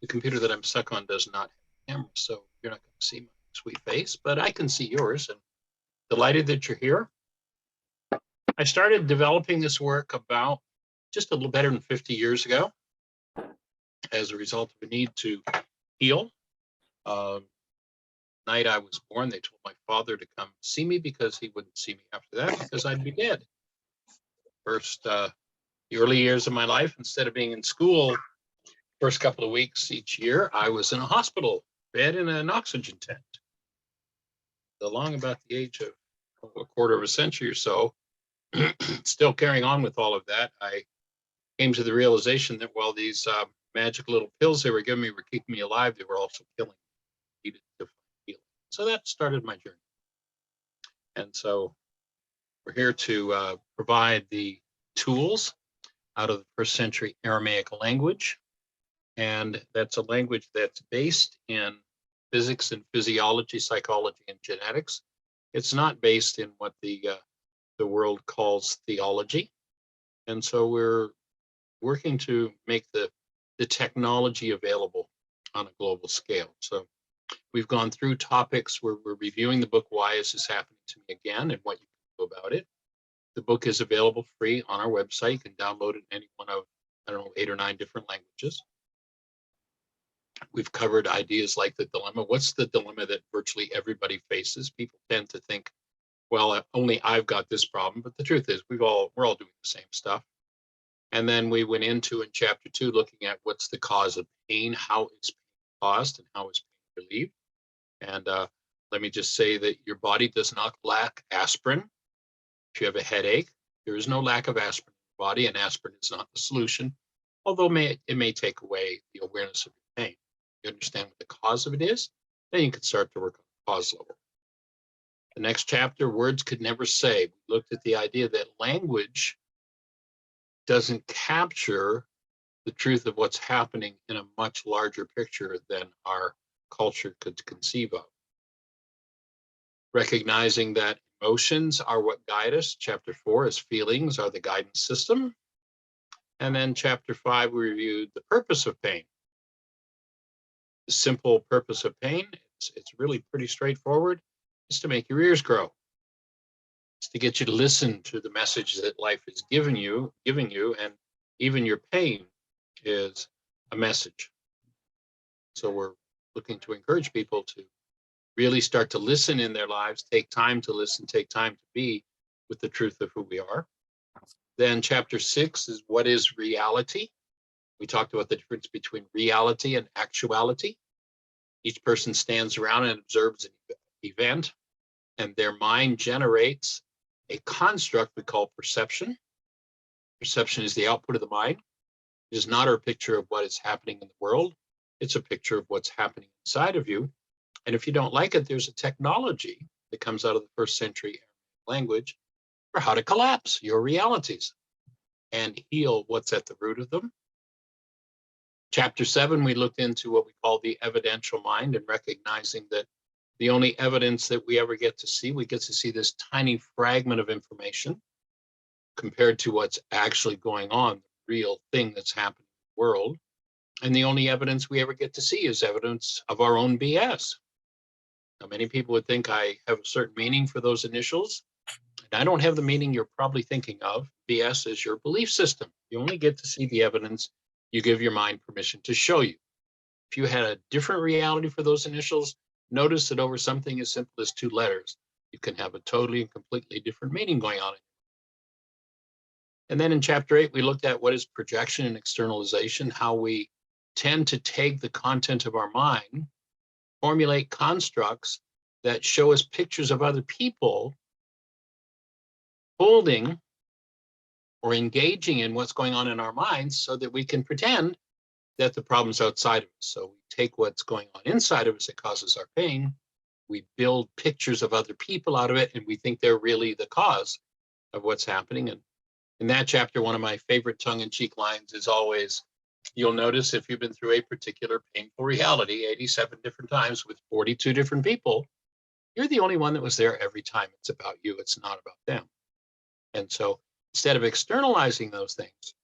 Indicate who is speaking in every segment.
Speaker 1: computer that I'm stuck on does not have a camera, so you're not going to see my sweet face, but I can see yours, and delighted that you're here. I started developing this work about just a little better than 50 years ago as a result of a need to heal. Night I was born, they told my father to come see me because he wouldn't see me after that because I'd be dead. First, the early years of my life, instead of being in school, first couple of weeks each year, I was in a hospital bed in an oxygen tent. Along about the age of a quarter of a century or so, still carrying on with all of that, I came to the realization that while these magic little pills they were giving me were keeping me alive, they were also killing me. Needed to heal. So that started my journey. And so we're here to provide the tools out of the first century Aramaic language. And that's a language that's based in physics and physiology, psychology, and genetics. It's not based in what the world calls theology. And so we're working to make the technology available on a global scale. So we've gone through topics where we're reviewing the book, Why Is This Happening to Me Again, and what you can do about it. The book is available free on our website. You can download it in any one of, 8 or 9 different languages. We've covered ideas like the dilemma. What's the dilemma that virtually everybody faces? People tend to think, well, only I've got this problem, but the truth is we're all doing the same stuff. And then we went into in chapter 2 looking at what's the cause of pain, how is pain caused, and how is pain relieved. And let me just say that your body does not lack aspirin. If you have a headache, there is no lack of aspirin in your body, and aspirin is not the solution, although it may take away the awareness of your pain. You understand what the cause of it is, then you can start to work on the cause level. The next chapter, words could never say. We looked at the idea that language doesn't capture the truth of what's happening in a much larger picture than our culture could conceive of. Recognizing that emotions are what guide us. Chapter 4 is feelings are the guidance system. And then chapter 5, we reviewed the purpose of pain. The simple purpose of pain, it's really pretty straightforward. It's to make your ears grow. It's to get you to listen to the message that life is giving you, and even your pain is a message. So we're looking to encourage people to really start to listen in their lives, take time to listen, take time to be with the truth of who we are. Then chapter 6 is what is reality? We talked about the difference between reality and actuality. Each person stands around and observes an event, and their mind generates a construct we call perception. Perception is the output of the mind. It is not a picture of what is happening in the world. It's a picture of what's happening inside of you. And if you don't like it, there's a technology that comes out of the first century language for how to collapse your realities and heal what's at the root of them. Chapter 7, we looked into what we call the evidential mind and recognizing that the only evidence that we ever get to see, we get to see this tiny fragment of information compared to what's actually going on, the real thing that's happening in the world. And the only evidence we ever get to see is evidence of our own BS. Now, many people would think I have a certain meaning for those initials. And I don't have the meaning you're probably thinking of. BS is your belief system. You only get to see the evidence you give your mind permission to show you. If you had a different reality for those initials, notice that over something as simple as 2 letters, you can have a totally and completely different meaning going on. And then in chapter 8, we looked at what is projection and externalization, how we tend to take the content of our mind, formulate constructs that show us pictures of other people holding or engaging in what's going on in our minds so that we can pretend that the problem's outside of us. So we take what's going on inside of us that causes our pain, we build pictures of other people out of it, and we think they're really the cause of what's happening. And in that chapter, one of my favorite tongue-in-cheek lines is always, you'll notice if you've been through a particular painful reality 87 different times with 42 different people, you're the only one that was there every time. It's about you, it's not about them. And so instead of externalizing those things,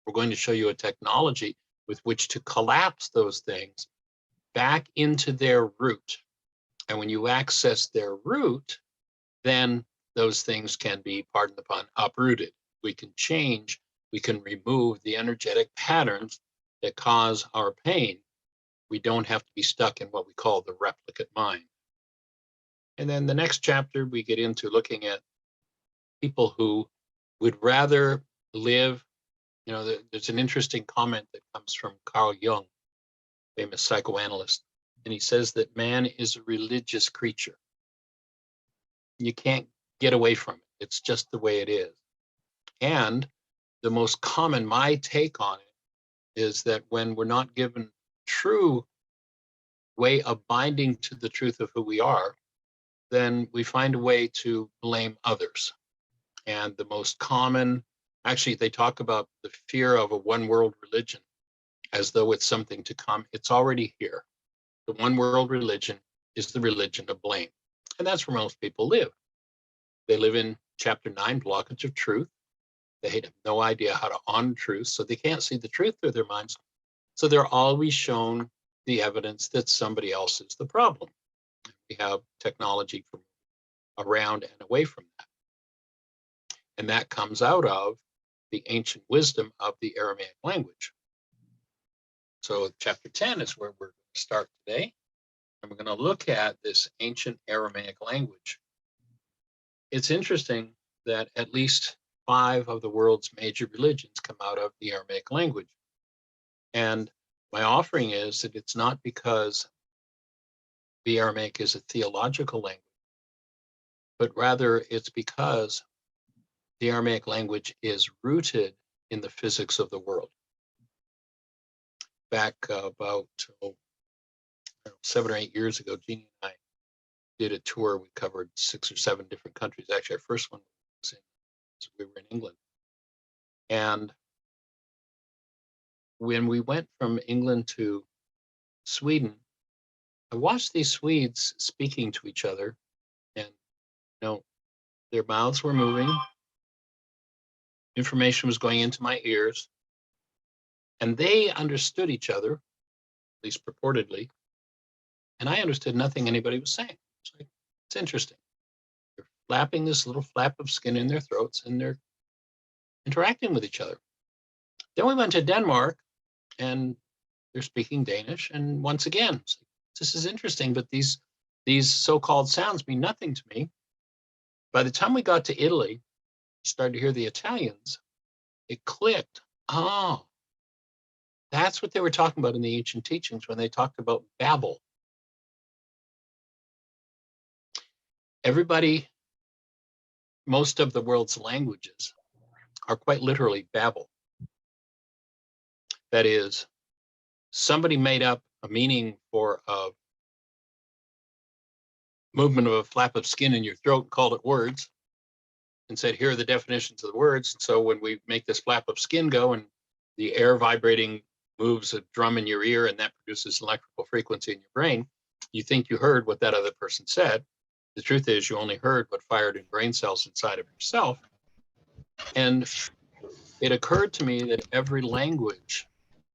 Speaker 1: We're going to show you a technology with which to collapse those things back into their root. And when you access their root, then those things can be, pardon the pun, uprooted. We can change, we can remove the energetic patterns that cause our pain. We don't have to be stuck in what we call the replicate mind. And then the next chapter, we get into looking at people who would rather live. There's an interesting comment that comes from Carl Jung, famous psychoanalyst, and he says that man is a religious creature. You can't get away from it. It's just the way it is. And the most common, my take on it, is that when we're not given true way of binding to the truth of who we are, then we find a way to blame others. And the most common, actually, they talk about the fear of a one world religion as though it's something to come. It's already here. The one world religion is the religion of blame. And that's where most people live. They live in chapter 9, blockage of truth. They have no idea how to honor truth, so they can't see the truth through their minds. So they're always shown the evidence that somebody else is the problem. We have technology from around and away from that. And that comes out of the ancient wisdom of the Aramaic language. So chapter 10 is where we're going to start today. And we're going to look at this ancient Aramaic language. It's interesting that at least 5 of the world's major religions come out of the Aramaic language. And my offering is that it's not because the Aramaic is a theological language, but rather it's because the Aramaic language is rooted in the physics of the world. Back about 7 or 8 years ago, Jeannie and I did a tour. We covered 6 or 7 different countries. Actually, our first one was we were in England. And when we went from England to Sweden, I watched these Swedes speaking to each other, and their mouths were moving. Information was going into my ears, and they understood each other, at least purportedly, and I understood nothing anybody was saying. It's interesting. They're flapping this little flap of skin in their throats, and they're interacting with each other. Then we went to Denmark, and they're speaking Danish, and once again, this is interesting, but these so-called sounds mean nothing to me. By the time we got to Italy, started to hear the Italians, it clicked. Oh, that's what they were talking about in the ancient teachings when they talked about Babel. Everybody, most of the world's languages are quite literally Babel. That is, somebody made up a meaning for a movement of a flap of skin in your throat and called it words and said, here are the definitions of the words. And so when we make this flap of skin go and the air vibrating moves a drum in your ear and that produces an electrical frequency in your brain, you think you heard what that other person said. The truth is you only heard what fired in brain cells inside of yourself. And it occurred to me that every language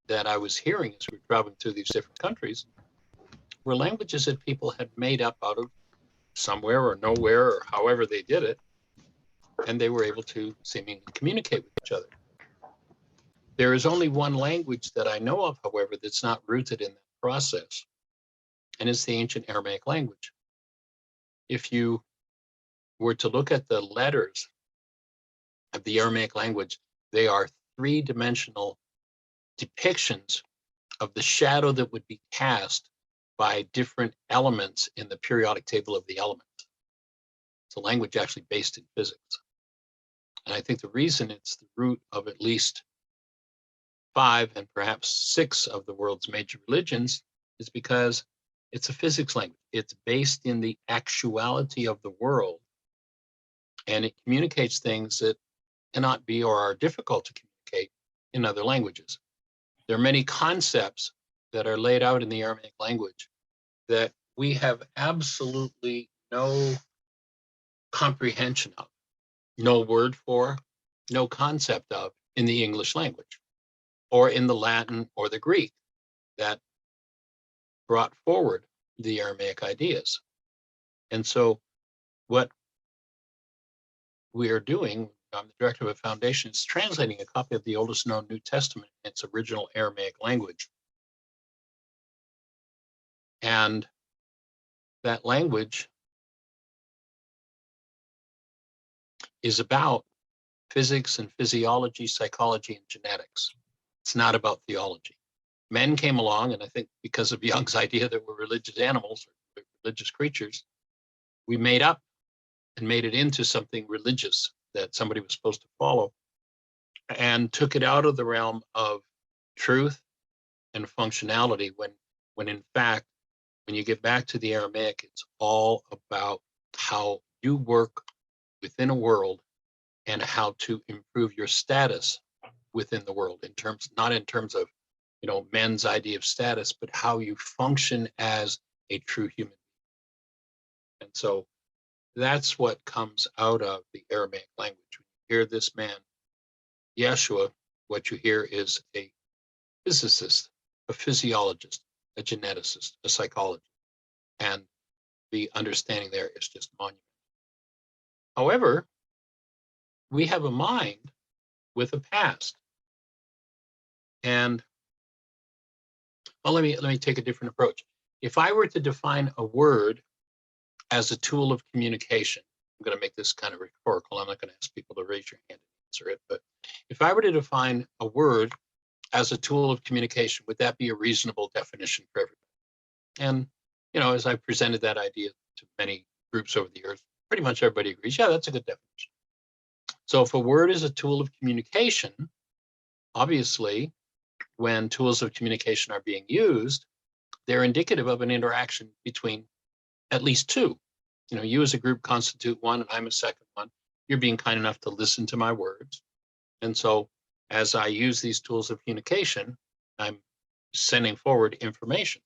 Speaker 1: that I was hearing as we were traveling through these different countries were languages that people had made up out of somewhere or nowhere or however they did it, and they were able to seemingly communicate with each other. There is only one language that I know of, however, that's not rooted in that process, and it's the ancient Aramaic language. If you were to look at the letters of the Aramaic language, they are 3-dimensional depictions of the shadow that would be cast by different elements in the periodic table of the elements. It's a language actually based in physics. And I think the reason it's the root of at least 5 and perhaps 6 of the world's major religions is because it's a physics language. It's based in the actuality of the world, and it communicates things that cannot be or are difficult to communicate in other languages. There are many concepts that are laid out in the Aramaic language that we have absolutely no comprehension of, no word for, no concept of in the English language. or in the Latin or the Greek that brought forward the Aramaic ideas. And so what we are doing, I'm the director of a foundation, is translating a copy of the oldest known New Testament in its original Aramaic language. And that language is about physics and physiology, psychology, and genetics. It's not about theology. Men came along, and I think because of Jung's idea that we're religious animals, or religious creatures, we made up and made it into something religious that somebody was supposed to follow, and took it out of the realm of truth and functionality, when in fact, when you get back to the Aramaic, it's all about how you work within a world and how to improve your status within the world, in terms, not in terms of, men's idea of status, but how you function as a true human. And so that's what comes out of the Aramaic language. When you hear this man, Yeshua, what you hear is a physicist, a physiologist, a geneticist, a psychologist, and the understanding there is just monumental. However, we have a mind with a past. And well, let me take a different approach. If I were to define a word as a tool of communication, I'm going to make this kind of rhetorical. I'm not going to ask people to raise your hand and answer it. But if I were to define a word as a tool of communication, would that be a reasonable definition for everybody? And, as I presented that idea to many groups over the years, pretty much everybody agrees, yeah, that's a good definition. So if a word is a tool of communication, obviously, when tools of communication are being used, they're indicative of an interaction between at least two. You as a group constitute one, and I'm a second one. You're being kind enough to listen to my words. And so as I use these tools of communication, I'm sending forward information.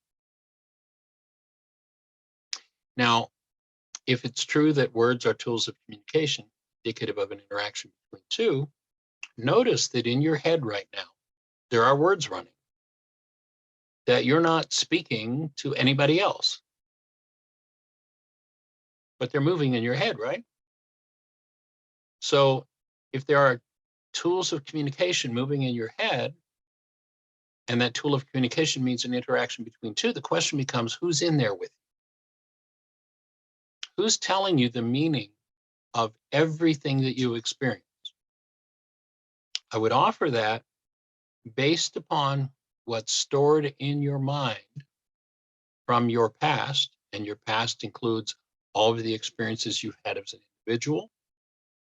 Speaker 1: Now, if it's true that words are tools of communication, indicative of an interaction between two, notice that in your head right now, there are words running, that you're not speaking to anybody else, but they're moving in your head, right? So if there are tools of communication moving in your head, and that tool of communication means an interaction between two, the question becomes, who's in there with you? Who's telling you the meaning of everything that you experience? I would offer that based upon what's stored in your mind from your past, and your past includes all of the experiences you've had as an individual.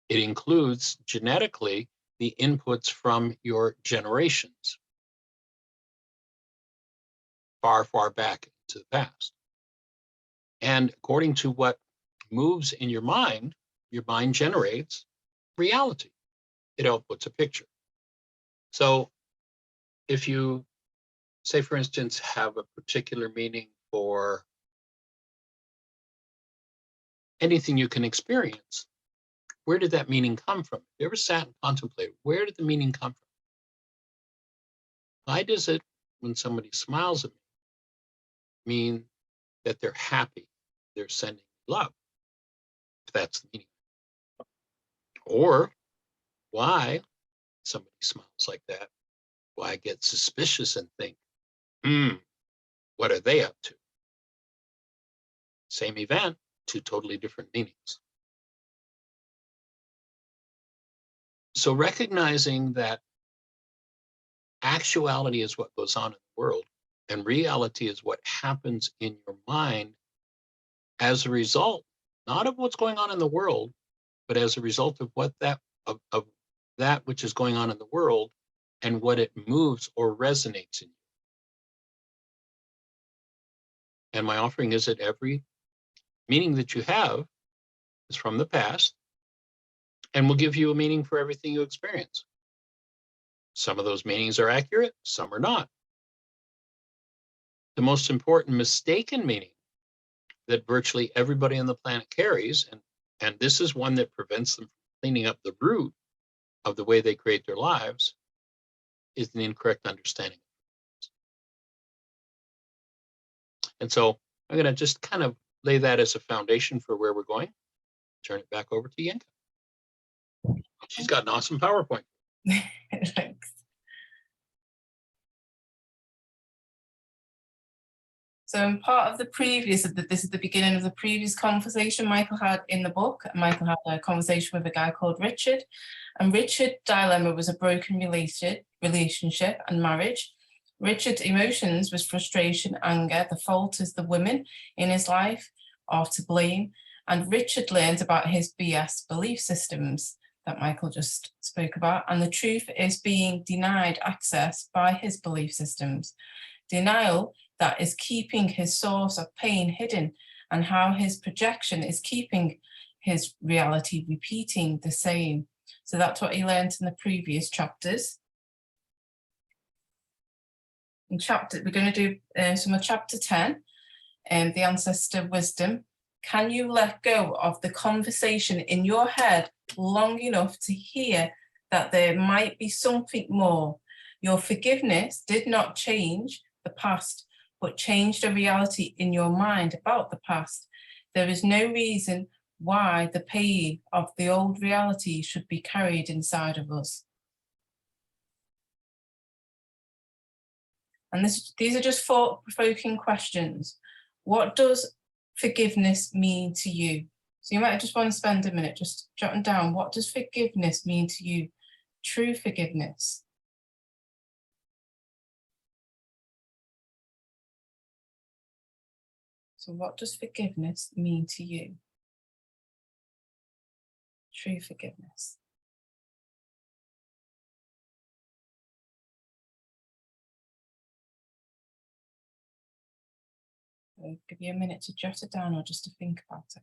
Speaker 1: It includes genetically the inputs from your generations, far, far back into the past. And according to what moves in your mind generates reality. It outputs a picture. So if you, say, for instance, have a particular meaning for anything you can experience, where did that meaning come from? Have you ever sat and contemplated, where did the meaning come from? Why does it, when somebody smiles at me, mean that they're happy, they're sending love, if that's the meaning? Or why somebody smiles like that, why get suspicious and think, what are they up to? Same event, two totally different meanings. So recognizing that actuality is what goes on in the world, and reality is what happens in your mind as a result, not of what's going on in the world, but as a result of what that of that which is going on in the world and what it moves or resonates in you. And my offering is that every meaning that you have is from the past and will give you a meaning for everything you experience. Some of those meanings are accurate, some are not. The most important mistaken meaning that virtually everybody on the planet carries, and this is one that prevents them from cleaning up the root of the way they create their lives, is an incorrect understanding. And so I'm going to just kind of lay that as a foundation for where we're going. Turn it back over to Yenka. She's got an awesome PowerPoint.
Speaker 2: Thanks. So in part of the previous, this is the beginning of the previous conversation Michael had in the book. Michael had a conversation with a guy called Richard, and Richard's dilemma was a broken relationship and marriage. Richard's emotions was frustration, anger. The fault is the women in his life are to blame. And Richard learned about his BS belief systems that Michael just spoke about. And the truth is being denied access by his belief systems. Denial that is keeping his source of pain hidden, and how his projection is keeping his reality repeating the same. So that's what he learned in the previous chapters. We're going to do some of chapter 10, the ancestor wisdom. Can you let go of the conversation in your head long enough to hear that there might be something more? Your forgiveness did not change the past, but changed the reality in your mind about the past. There is no reason why the pain of the old reality should be carried inside of us. And these are just thought-provoking questions. What does forgiveness mean to you? So you might just want to spend a minute just jotting down, what does forgiveness mean to you? True forgiveness. So what does forgiveness mean to you? True forgiveness. I'll give you a minute to jot it down or just to think about it.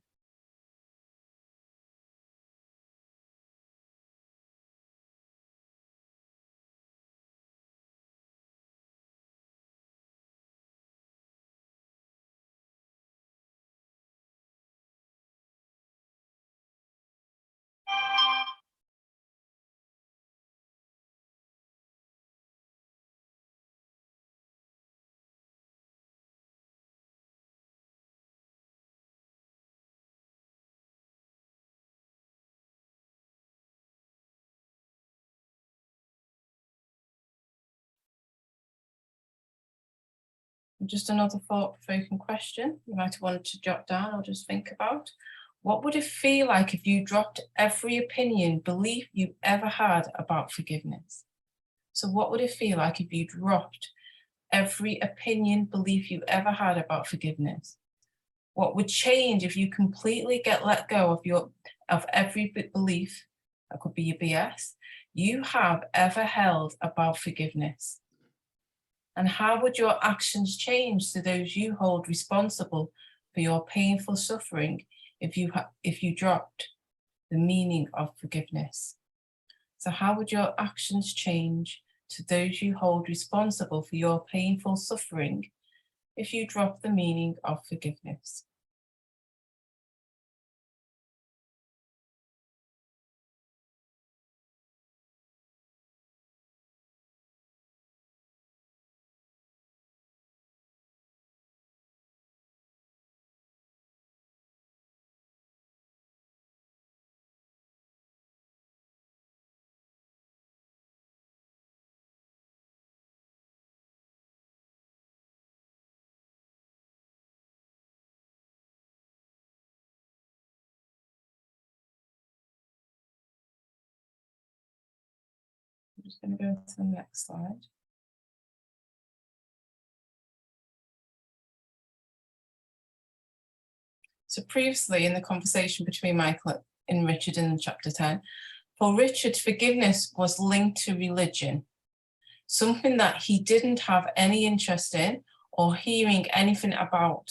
Speaker 2: And just another thought-provoking question you might want to jot down or just think about. What would it feel like if you dropped every opinion, belief you ever had about forgiveness? So what would it feel like if you dropped every opinion, belief you ever had about forgiveness? What would change if you completely let go of every belief, that could be your BS, you have ever held about forgiveness? And how would your actions change to those you hold responsible for your painful suffering if you dropped the meaning of forgiveness? So how would your actions change to those you hold responsible for your painful suffering if you drop the meaning of forgiveness? I'm just going to go to the next slide. So previously in the conversation between Michael and Richard in chapter 10, for Richard, forgiveness was linked to religion, something that he didn't have any interest in or hearing anything about.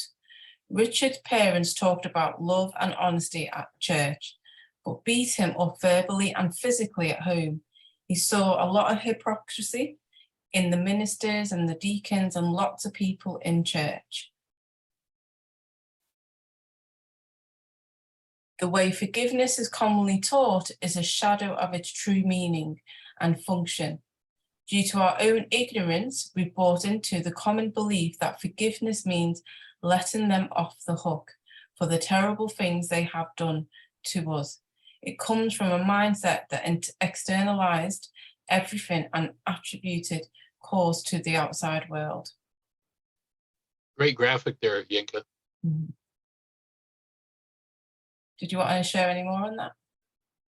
Speaker 2: Richard's parents talked about love and honesty at church, but beat him up verbally and physically at home. He saw a lot of hypocrisy in the ministers and the deacons and lots of people in church. The way forgiveness is commonly taught is a shadow of its true meaning and function. Due to our own ignorance, we've bought into the common belief that forgiveness means letting them off the hook for the terrible things they have done to us. It comes from a mindset that externalized everything and attributed cause to the outside world.
Speaker 1: Great graphic there, Yinka.
Speaker 2: Did you want to share any more on that?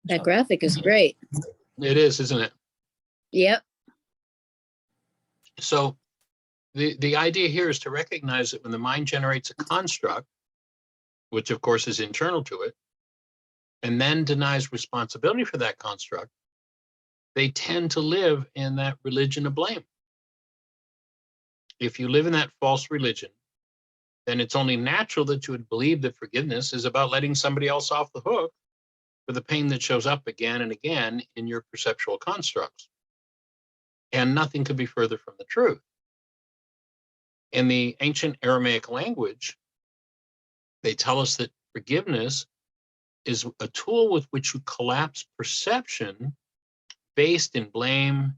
Speaker 3: That graphic is great.
Speaker 1: It is, isn't it?
Speaker 3: Yep.
Speaker 1: So the idea here is to recognize that when the mind generates a construct, which of course is internal to it, and then denies responsibility for that construct, they tend to live in that religion of blame. If you live in that false religion, then it's only natural that you would believe that forgiveness is about letting somebody else off the hook for the pain that shows up again and again in your perceptual constructs. And nothing could be further from the truth. In the ancient Aramaic language, they tell us that forgiveness is a tool with which you collapse perception based in blame,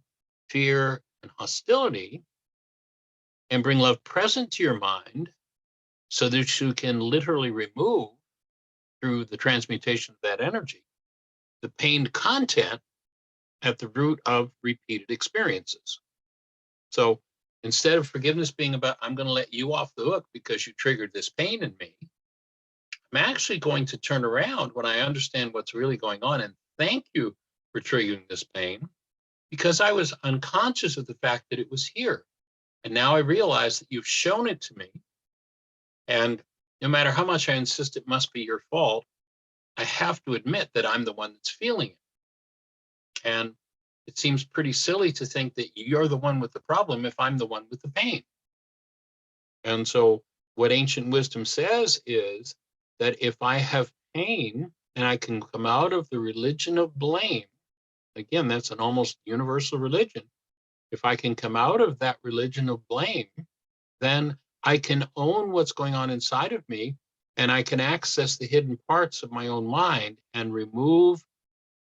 Speaker 1: fear, and hostility, and bring love present to your mind so that you can literally remove, through the transmutation of that energy, the pained content at the root of repeated experiences. So instead of forgiveness being about, I'm going to let you off the hook because you triggered this pain in me, I'm actually going to turn around when I understand what's really going on and thank you for triggering this pain, because I was unconscious of the fact that it was here. And now I realize that you've shown it to me. And no matter how much I insist it must be your fault, I have to admit that I'm the one that's feeling it. And it seems pretty silly to think that you're the one with the problem if I'm the one with the pain. And so what ancient wisdom says is that if I have pain and I can come out of the religion of blame, again, that's an almost universal religion. If I can come out of that religion of blame, then I can own what's going on inside of me, and I can access the hidden parts of my own mind and remove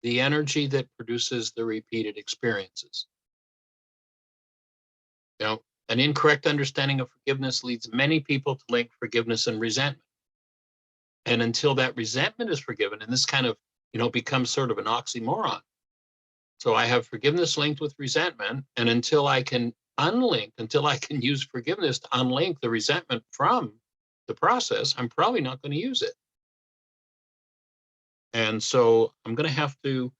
Speaker 1: the energy that produces the repeated experiences. Now, an incorrect understanding of forgiveness leads many people to link forgiveness and resentment. And until that resentment is forgiven, and this kind of, becomes sort of an oxymoron. So I have forgiveness linked with resentment, and until I can use forgiveness to unlink the resentment from the process, I'm probably not going to use it. And so I'm going to have to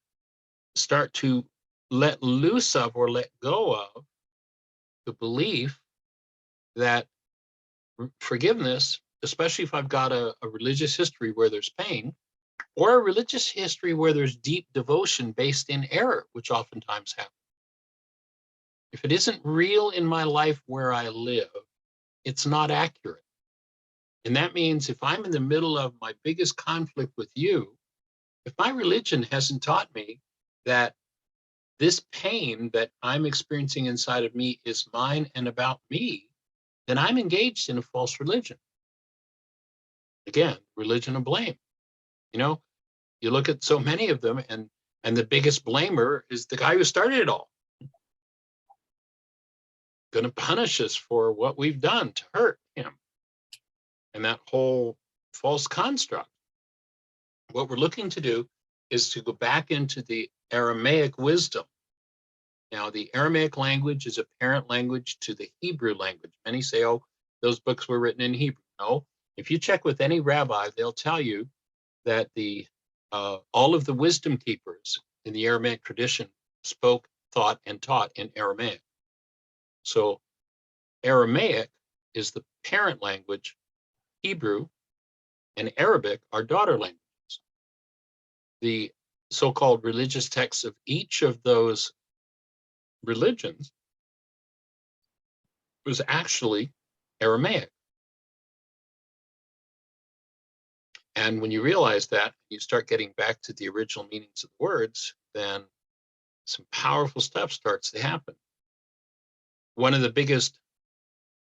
Speaker 1: start to let loose of or let go of the belief that forgiveness, especially if I've got a religious history where there's pain, or a religious history where there's deep devotion based in error, which oftentimes happens. If it isn't real in my life where I live, it's not accurate. And that means if I'm in the middle of my biggest conflict with you, if my religion hasn't taught me that this pain that I'm experiencing inside of me is mine and about me, then I'm engaged in a false religion. Again, religion of blame. You look at so many of them, and the biggest blamer is the guy who started it all. Going to punish us for what we've done to hurt him. And that whole false construct. What we're looking to do is to go back into the Aramaic wisdom. Now, the Aramaic language is a parent language to the Hebrew language. Many say, oh, those books were written in Hebrew. No, if you check with any rabbi, they'll tell you that all of the wisdom keepers in the Aramaic tradition spoke, thought, and taught in Aramaic. So Aramaic is the parent language, Hebrew and Arabic are daughter languages. The so-called religious texts of each of those religions was actually Aramaic. And when you realize that, you start getting back to the original meanings of the words, then some powerful stuff starts to happen. One of the biggest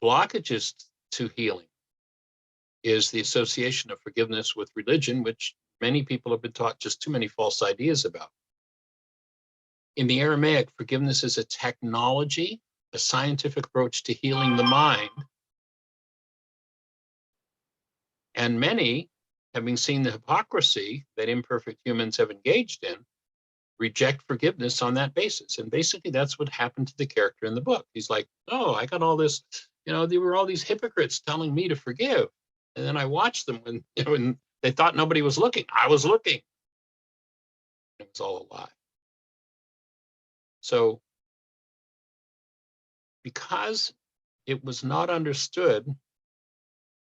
Speaker 1: blockages to healing is the association of forgiveness with religion, which many people have been taught just too many false ideas about. In the Aramaic, forgiveness is a technology, a scientific approach to healing the mind. And many, having seen the hypocrisy that imperfect humans have engaged in, reject forgiveness on that basis. And basically that's what happened to the character in the book. He's like, oh, I got all this, there were all these hypocrites telling me to forgive. And then I watched them when, when they thought nobody was looking. I was looking. It was all a lie. So because it was not understood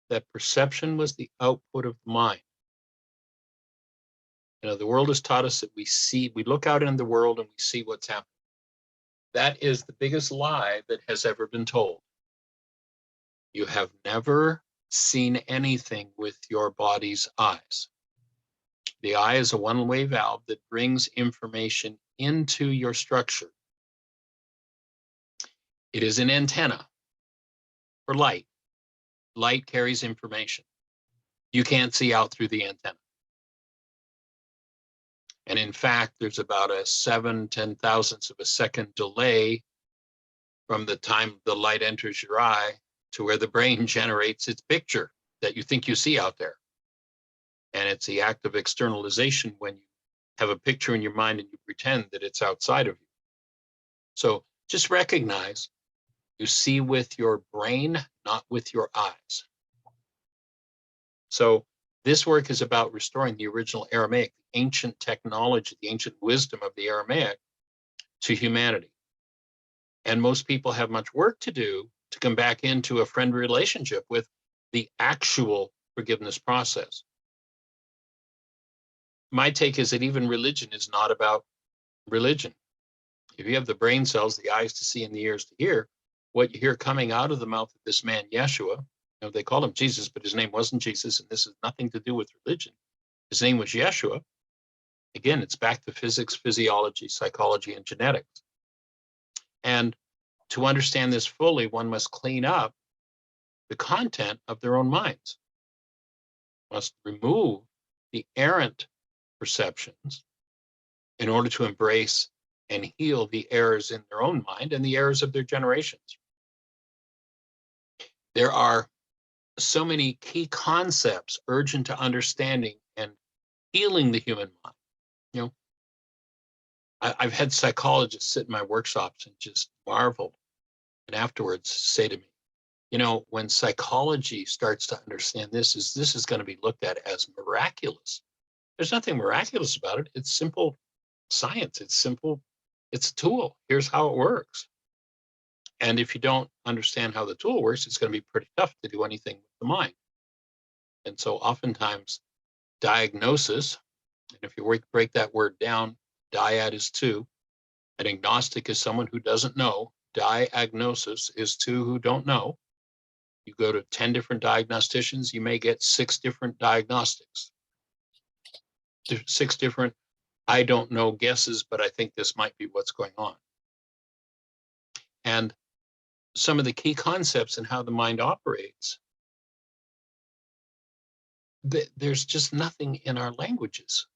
Speaker 1: that perception was the output of the mind. The world has taught us that we look out in the world and we see what's happening. That is the biggest lie that has ever been told. You have never seen anything with your body's eyes. The eye is a one-way valve that brings information into your structure. It is an antenna for light. Light carries information. You can't see out through the antenna. And in fact, there's about a 10 thousandths of a second delay from the time the light enters your eye to where the brain generates its picture that you think you see out there. And it's the act of externalization when you have a picture in your mind and you pretend that it's outside of you. So just recognize you see with your brain, not with your eyes. So this work is about restoring the original Aramaic, the ancient technology, the ancient wisdom of the Aramaic to humanity. And most people have much work to do to come back into a friendly relationship with the actual forgiveness process. My take is that even religion is not about religion. If you have the brain cells, the eyes to see and the ears to hear, what you hear coming out of the mouth of this man, Yeshua, they call him Jesus, but his name wasn't Jesus, and this has nothing to do with religion. His name was Yeshua. Again, it's back to physics, physiology, psychology, and genetics. And to understand this fully, one must clean up the content of their own minds, must remove the errant perceptions in order to embrace and heal the errors in their own mind and the errors of their generations. There are so many key concepts urgent to understanding and healing the human mind. I've had psychologists sit in my workshops and just marvel, and afterwards say to me, when psychology starts to understand this is going to be looked at as miraculous. There's nothing miraculous about it. It's simple science. It's a tool. Here's how it works. And if you don't understand how the tool works, it's going to be pretty tough to do anything with the mind. And so oftentimes diagnosis, and if you break that word down, dyad is two, and agnostic is someone who doesn't know. Diagnosis is two who don't know. You go to 10 different diagnosticians, you may get 6 different diagnostics. 6 different, I don't know guesses, but I think this might be what's going on. And some of the key concepts in how the mind operates, there's just nothing in our languages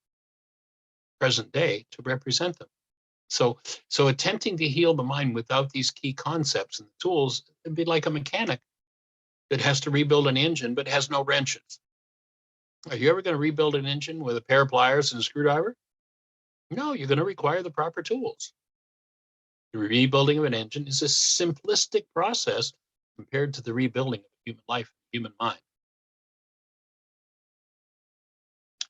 Speaker 1: present day to represent them. So attempting to heal the mind without these key concepts and the tools, it'd be like a mechanic that has to rebuild an engine but has no wrenches. Are you ever going to rebuild an engine with a pair of pliers and a screwdriver? No, you're going to require the proper tools. The rebuilding of an engine is a simplistic process compared to the rebuilding of human life, human mind.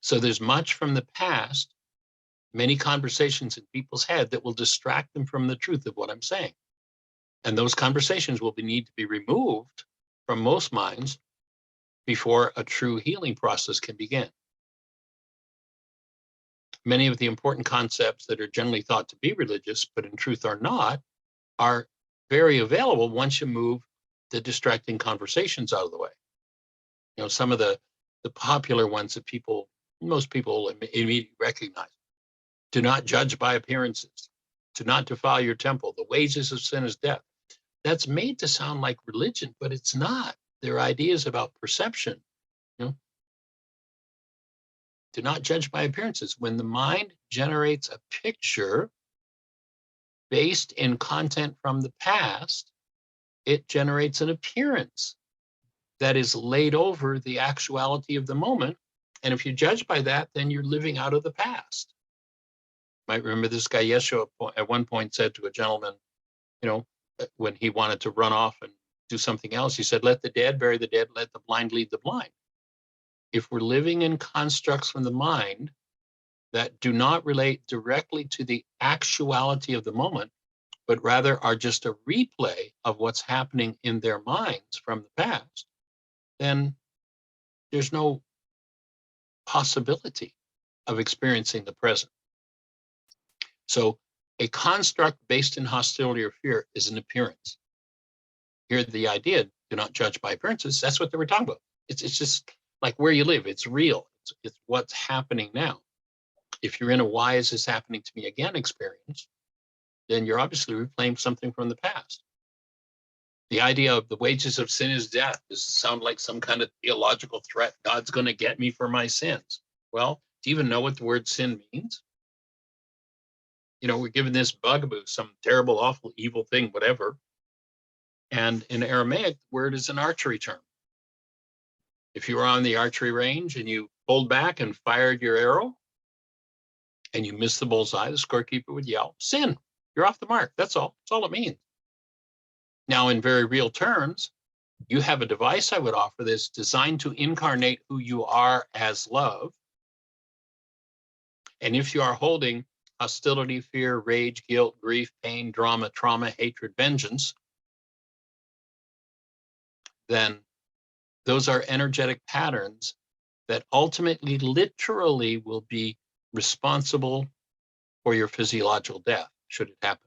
Speaker 1: So there's much from the past, many conversations in people's head that will distract them from the truth of what I'm saying. And those conversations will need to be removed from most minds before a true healing process can begin. Many of the important concepts that are generally thought to be religious, but in truth are not, are very available once you move the distracting conversations out of the way. Some of the popular ones that most people immediately recognize. Do not judge by appearances. Do not defile your temple. The wages of sin is death. That's made to sound like religion, but it's not. They're ideas about perception. Do not judge by appearances. When the mind generates a picture, based in content from the past, it generates an appearance that is laid over the actuality of the moment. And if you judge by that, then you're living out of the past. You might remember this guy Yeshua at one point said to a gentleman, when he wanted to run off and do something else, he said, let the dead bury the dead, let the blind lead the blind. If we're living in constructs from the mind that do not relate directly to the actuality of the moment, but rather are just a replay of what's happening in their minds from the past, then there's no possibility of experiencing the present. So a construct based in hostility or fear is an appearance. Here, the idea, do not judge by appearances, that's what they were talking about. It's just like where you live, it's real, it's what's happening now. If you're in a why is this happening to me again experience, then you're obviously replaying something from the past. The idea of the wages of sin is death does sound like some kind of theological threat. God's going to get me for my sins. Well, do you even know what the word sin means? We're given this bugaboo, some terrible, awful, evil thing, whatever. And in Aramaic, the word is an archery term. If you were on the archery range and you pulled back and fired your arrow and you missed the bullseye, the scorekeeper would yell, sin, you're off the mark. That's all. That's all it means. Now, in very real terms, you have a device I would offer that's designed to incarnate who you are as love. And if you are holding hostility, fear, rage, guilt, grief, pain, drama, trauma, hatred, vengeance, then those are energetic patterns that ultimately, literally will be responsible for your physiological death, should it happen.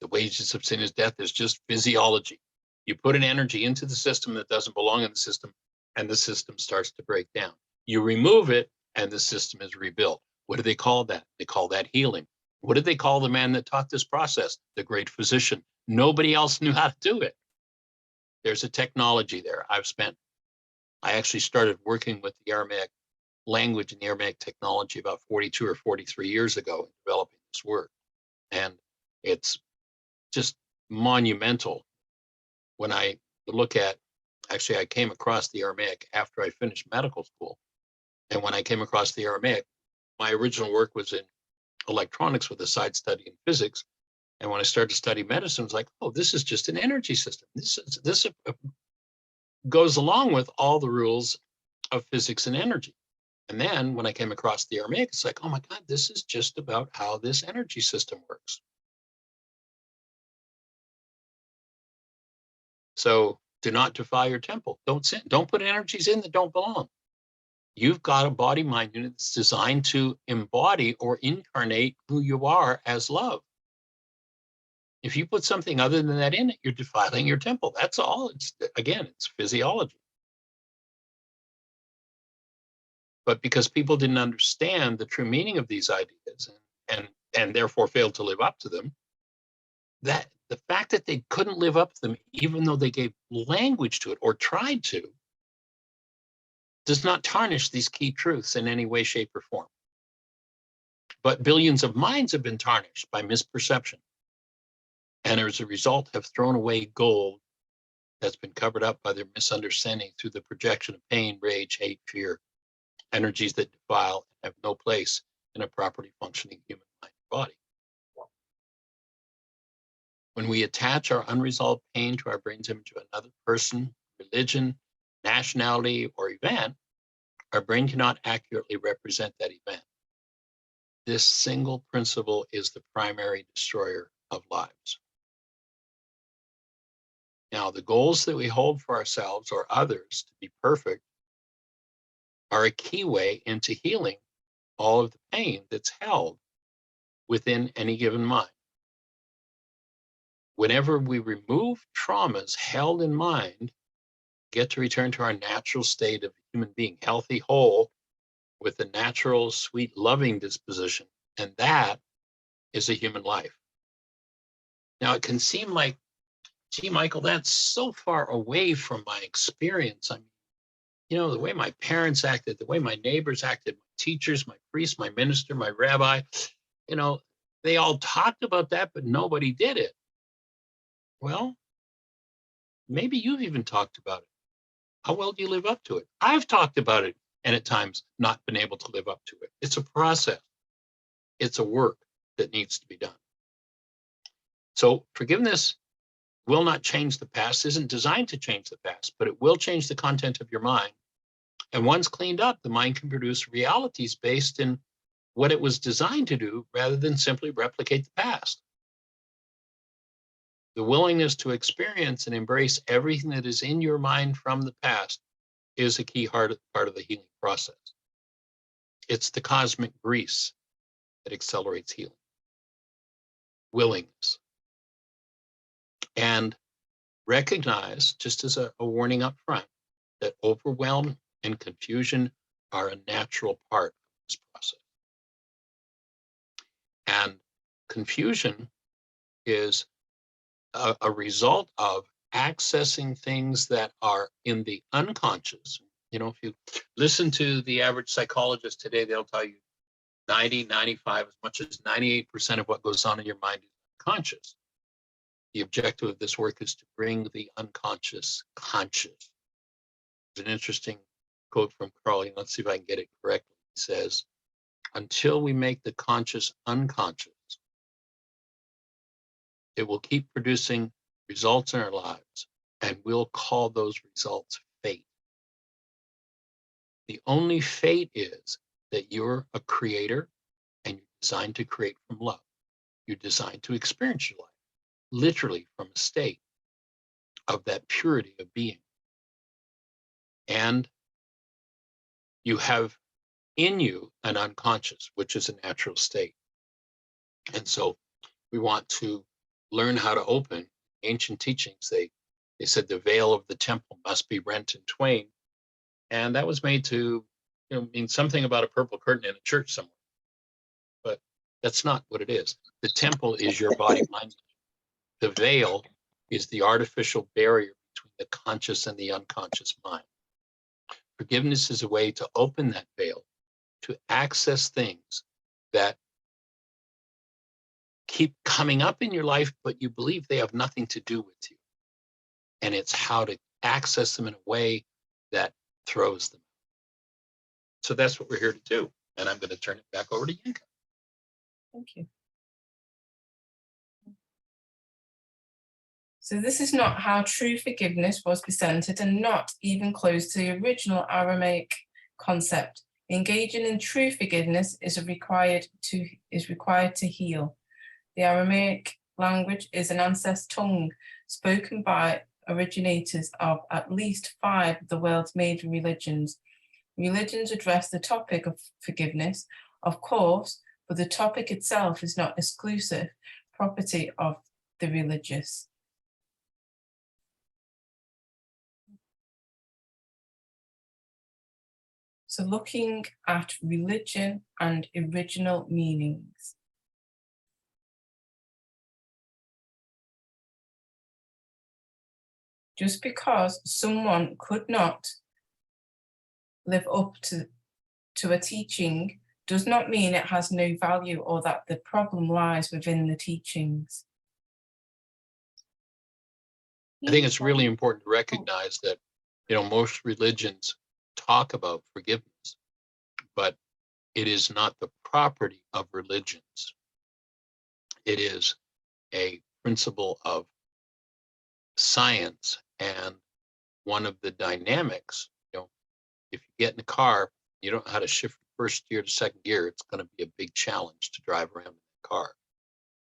Speaker 1: The wages of sin is death is just physiology. You put an energy into the system that doesn't belong in the system, and the system starts to break down. You remove it, and the system is rebuilt. What do they call that? They call that healing. What did they call the man that taught this process? The great physician. Nobody else knew how to do it. There's a technology there. I actually started working with the Aramaic language and the Aramaic technology about 42 or 43 years ago in developing this work. And it's just monumental. When I look at, actually, I came across the Aramaic after I finished medical school. And when I came across the Aramaic, my original work was in electronics with a side study in physics. And when I started to study medicine, I was like, oh, this is just an energy system. This goes along with all the rules of physics and energy. And then when I came across the Aramaic, it's like, oh my God, this is just about how this energy system works. So do not defile your temple. Don't sin. Don't put energies in that don't belong. You've got a body-mind unit that's designed to embody or incarnate who you are as love. If you put something other than that in it, you're defiling your temple. That's all. It's physiology. But because people didn't understand the true meaning of these ideas and therefore failed to live up to them, that the fact that they couldn't live up to them, even though they gave language to it or tried to, does not tarnish these key truths in any way, shape, or form. But billions of minds have been tarnished by misperception, and as a result have thrown away gold that's been covered up by their misunderstanding through the projection of pain, rage, hate, fear, energies that defile and have no place in a properly functioning human mind and body. When we attach our unresolved pain to our brain's image of another person, religion, nationality, or event, our brain cannot accurately represent that event. This single principle is the primary destroyer of lives. Now, the goals that we hold for ourselves or others to be perfect are a key way into healing all of the pain that's held within any given mind. Whenever we remove traumas held in mind, get to return to our natural state of human being, healthy, whole, with a natural, sweet, loving disposition. And that is a human life. Now, it can seem like, gee, Michael, that's so far away from my experience. I mean, the way my parents acted, the way my neighbors acted, my teachers, my priest, my minister, my rabbi, they all talked about that, but nobody did it. Well, maybe you've even talked about it. How well do you live up to it? I've talked about it and at times not been able to live up to it. It's a process. It's a work that needs to be done. So forgiveness will not change the past, isn't designed to change the past, but it will change the content of your mind. And once cleaned up, the mind can produce realities based in what it was designed to do rather than simply replicate the past. The willingness to experience and embrace everything that is in your mind from the past is a key part of the healing process. It's the cosmic grease that accelerates healing. Willingness. And recognize, just as a warning up front, that overwhelm and confusion are a natural part of this process. And confusion is a result of accessing things that are in the unconscious. You know, if you listen to the average psychologist today, they'll tell you 90, 95, as much as 98% of what goes on in your mind is unconscious. The objective of this work is to bring the unconscious conscious. There's an interesting quote from Crowley. Let's see if I can get it correctly. He says, until we make the conscious unconscious, it will keep producing results in our lives, and we'll call those results fate. The only fate is that you're a creator and you're designed to create from love. You're designed to experience your life, literally from a state of that purity of being. And you have in you an unconscious, which is a natural state. And so we want to learn how to open. Ancient teachings, they said the veil of the temple must be rent in twain. And that was made to mean something about a purple curtain in a church somewhere. But that's not what it is. The temple is your body, mind. The veil is the artificial barrier between the conscious and the unconscious mind. Forgiveness is a way to open that veil, to access things that keep coming up in your life, but you believe they have nothing to do with you. And it's how to access them in a way that throws them. So that's what we're here to do. And I'm going to turn it back over to Yinka.
Speaker 2: Thank you. So this is not how true forgiveness was presented, and not even close to the original Aramaic concept. Engaging in true forgiveness is required to heal. The Aramaic language is an ancestor tongue spoken by originators of at least 5 of the world's major religions. Religions address the topic of forgiveness, of course, but the topic itself is not exclusive property of the religious. So looking at religion and original meanings. Just because someone could not live up to a teaching does not mean it has no value or that the problem lies within the teachings.
Speaker 1: I think it's really important to recognize that, most religions talk about forgiveness, but it is not the property of religions. It is a principle of science, and one of the dynamics, if you get in a car, you don't know how to shift from first gear to second gear, it's going to be a big challenge to drive around in the car.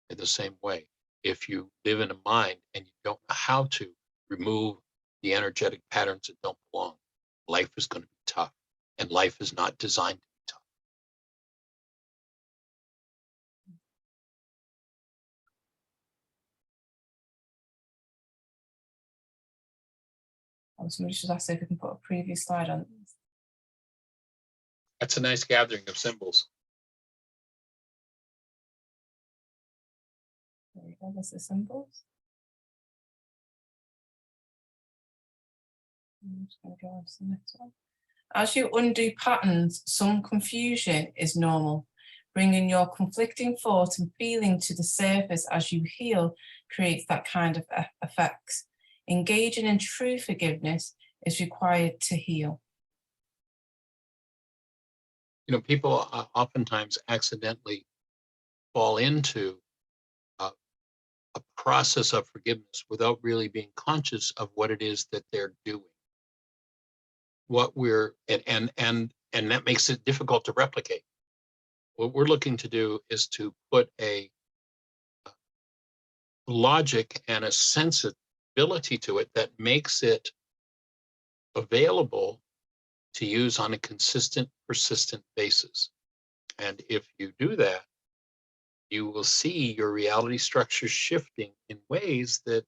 Speaker 1: In the same way, if you live in a mind and you don't know how to remove the energetic patterns that don't belong, life is going to be tough, and life is not designed to be tough.
Speaker 2: Somebody should ask if we can put a previous slide on.
Speaker 1: That's a nice gathering of symbols.
Speaker 2: There we go, there's the symbols. I'm just going to go on to the next one. As you undo patterns, some confusion is normal. Bringing your conflicting thought and feeling to the surface as you heal creates that kind of effects. Engaging in true forgiveness is required to heal.
Speaker 1: You know, people oftentimes accidentally fall into a process of forgiveness without really being conscious of what it is that they're doing. What we're and that makes it difficult to replicate. What we're looking to do is to put a logic and a sensibility to it that makes it available to use on a consistent, persistent basis. And if you do that, you will see your reality structure shifting in ways that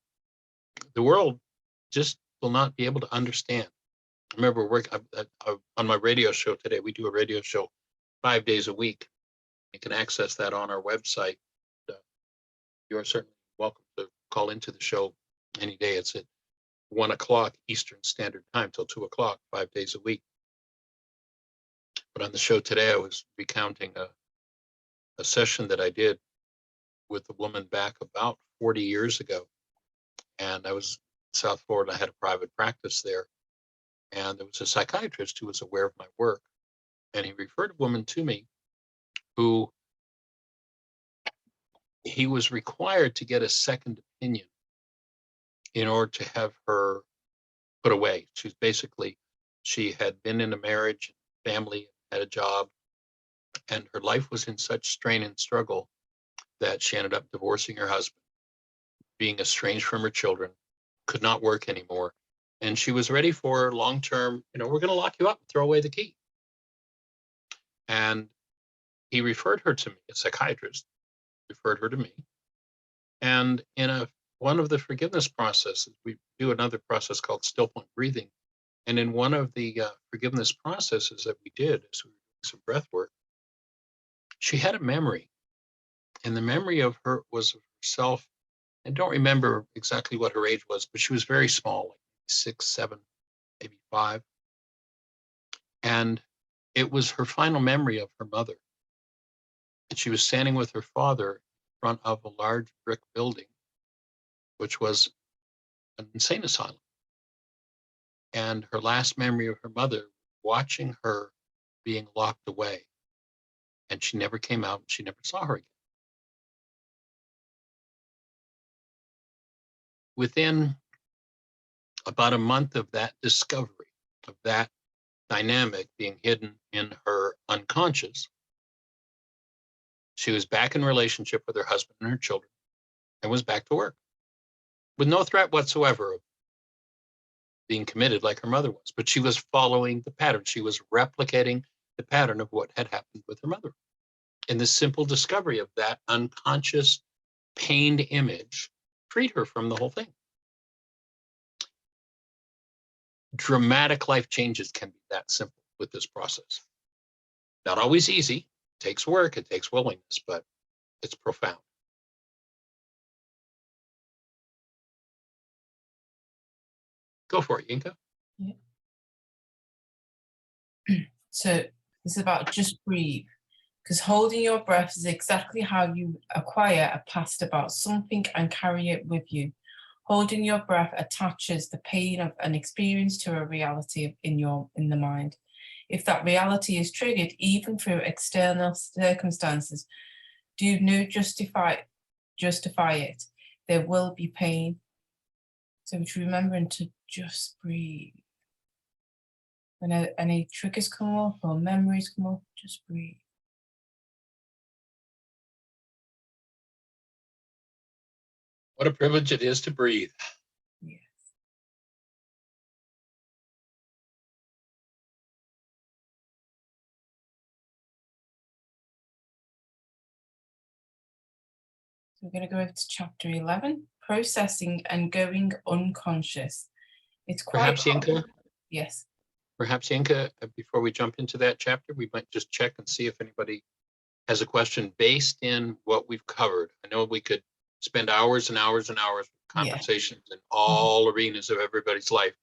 Speaker 1: the world just will not be able to understand. I remember on my radio show today. We do a radio show 5 days a week. You can access that on our website. You are certainly welcome to call into the show any day. It's at 1 o'clock Eastern Standard Time till 2 o'clock, 5 days a week. But on the show today, I was recounting a session that I did with a woman back about 40 years ago. And I was in South Florida. I had a private practice there. And there was a psychiatrist who was aware of my work. And he referred a woman to me who he was required to get a second opinion in order to have her put away. She had been in a marriage, family, had a job, and her life was in such strain and struggle that she ended up divorcing her husband, being estranged from her children, could not work anymore. And she was ready for long-term, we're going to lock you up and throw away the key. And he referred her to me, a psychiatrist referred her to me. And in one of the forgiveness processes, we do another process called still point breathing. And in one of the forgiveness processes that we did, as we were doing some breath work, she had a memory. And the memory of her was of herself. I don't remember exactly what her age was, but she was very small, like 6, 7, maybe 5. And it was her final memory of her mother. And she was standing with her father in front of a large brick building, which was an insane asylum. And her last memory of her mother, watching her being locked away. And she never came out. She never saw her again. Within about a month of that discovery, of that dynamic being hidden in her unconscious, she was back in relationship with her husband and her children and was back to work with no threat whatsoever of being committed like her mother was. But she was following the pattern. She was replicating the pattern of what had happened with her mother. And the simple discovery of that unconscious pained image freed her from the whole thing. Dramatic life changes can be that simple with this process. Not always easy. It takes work, it takes willingness, but it's profound. Go for it, Yinka.
Speaker 2: Yeah. So it's about just breathe, because holding your breath is exactly how you acquire a past about something and carry it with you. Holding your breath attaches the pain of an experience to a reality in the mind. If that reality is triggered, even through external circumstances, do not justify it. There will be pain. So it's remembering to just breathe. When any triggers come up or memories come up, just breathe.
Speaker 1: What a privilege it is to breathe.
Speaker 2: Yes. So we're going to go over to chapter 11, processing and going unconscious. It's quite
Speaker 1: Perhaps, Yinka,
Speaker 2: Yes.
Speaker 1: before we jump into that chapter, we might just check and see if anybody has a question based in what we've covered. I know we could spend hours and hours and hours with conversations in all arenas of everybody's life,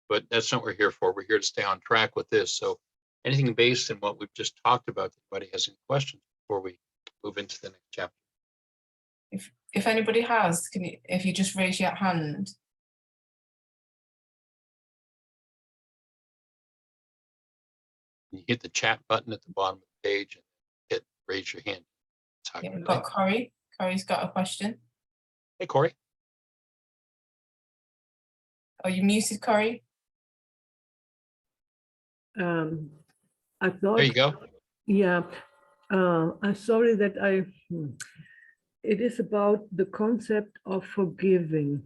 Speaker 1: but that's not what we're here for. We're here to stay on track with this. So anything based in what we've just talked about, if anybody has any questions, before we move into the next chapter.
Speaker 2: If anybody has, if you just raise your hand.
Speaker 1: You hit the chat button at the bottom of the page and hit raise your hand.
Speaker 2: Yeah, we've got Corey. Corey's got a question.
Speaker 1: Hey, Corey.
Speaker 2: Are you muted, Corey?
Speaker 4: I thought,
Speaker 1: There you go.
Speaker 4: yeah, I'm sorry that it is about the concept of forgiving.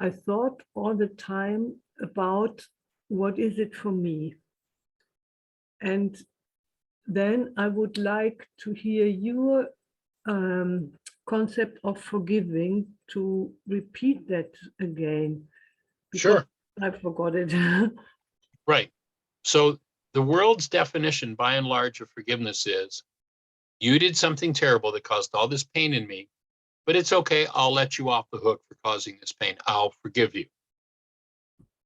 Speaker 4: I thought all the time about what is it for me? And then I would like to hear your concept of forgiving, to repeat that again.
Speaker 1: Sure.
Speaker 4: I forgot it.
Speaker 1: Right. So the world's definition, by and large, of forgiveness is, you did something terrible that caused all this pain in me, but it's okay. I'll let you off the hook for causing this pain. I'll forgive you.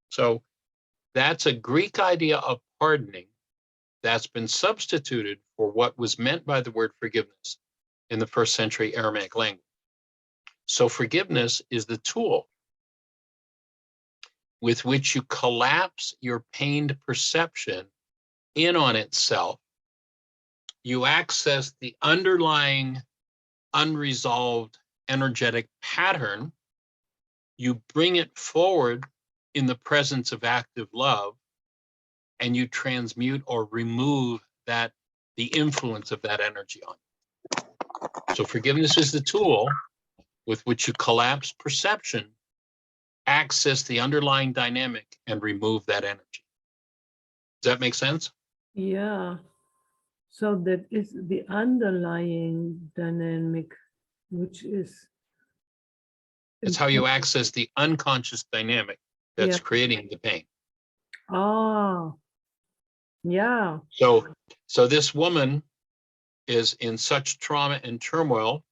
Speaker 1: So that's a Greek idea of pardoning that's been substituted for what was meant by the word forgiveness in the first century Aramaic language. So forgiveness is the tool with which you collapse your pained perception in on itself. You access the underlying unresolved energetic pattern. You bring it forward in the presence of active love, and you transmute or remove the influence of that energy on you. So forgiveness is the tool with which you collapse perception, access the underlying dynamic, and remove that energy. Does that make sense?
Speaker 4: Yeah. So that is the underlying dynamic, which is.
Speaker 1: It's how you access the unconscious dynamic that's creating the pain.
Speaker 4: Oh, yeah.
Speaker 1: So this woman is in such trauma and turmoil.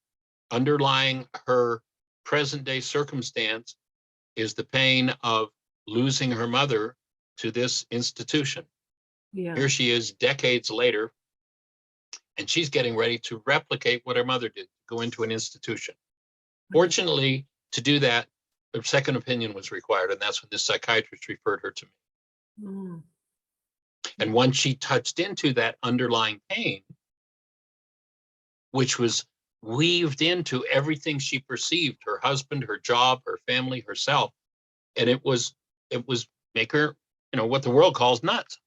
Speaker 1: Underlying her present day circumstance is the pain of losing her mother to this institution.
Speaker 4: Yeah.
Speaker 1: Here she is decades later, and she's getting ready to replicate what her mother did, go into an institution. Fortunately, to do that, a second opinion was required, and that's when this psychiatrist referred her to me.
Speaker 4: Mm.
Speaker 1: And once she touched into that underlying pain, which was weaved into everything she perceived, her husband, her job, her family, herself, and it was make her, what the world calls nuts.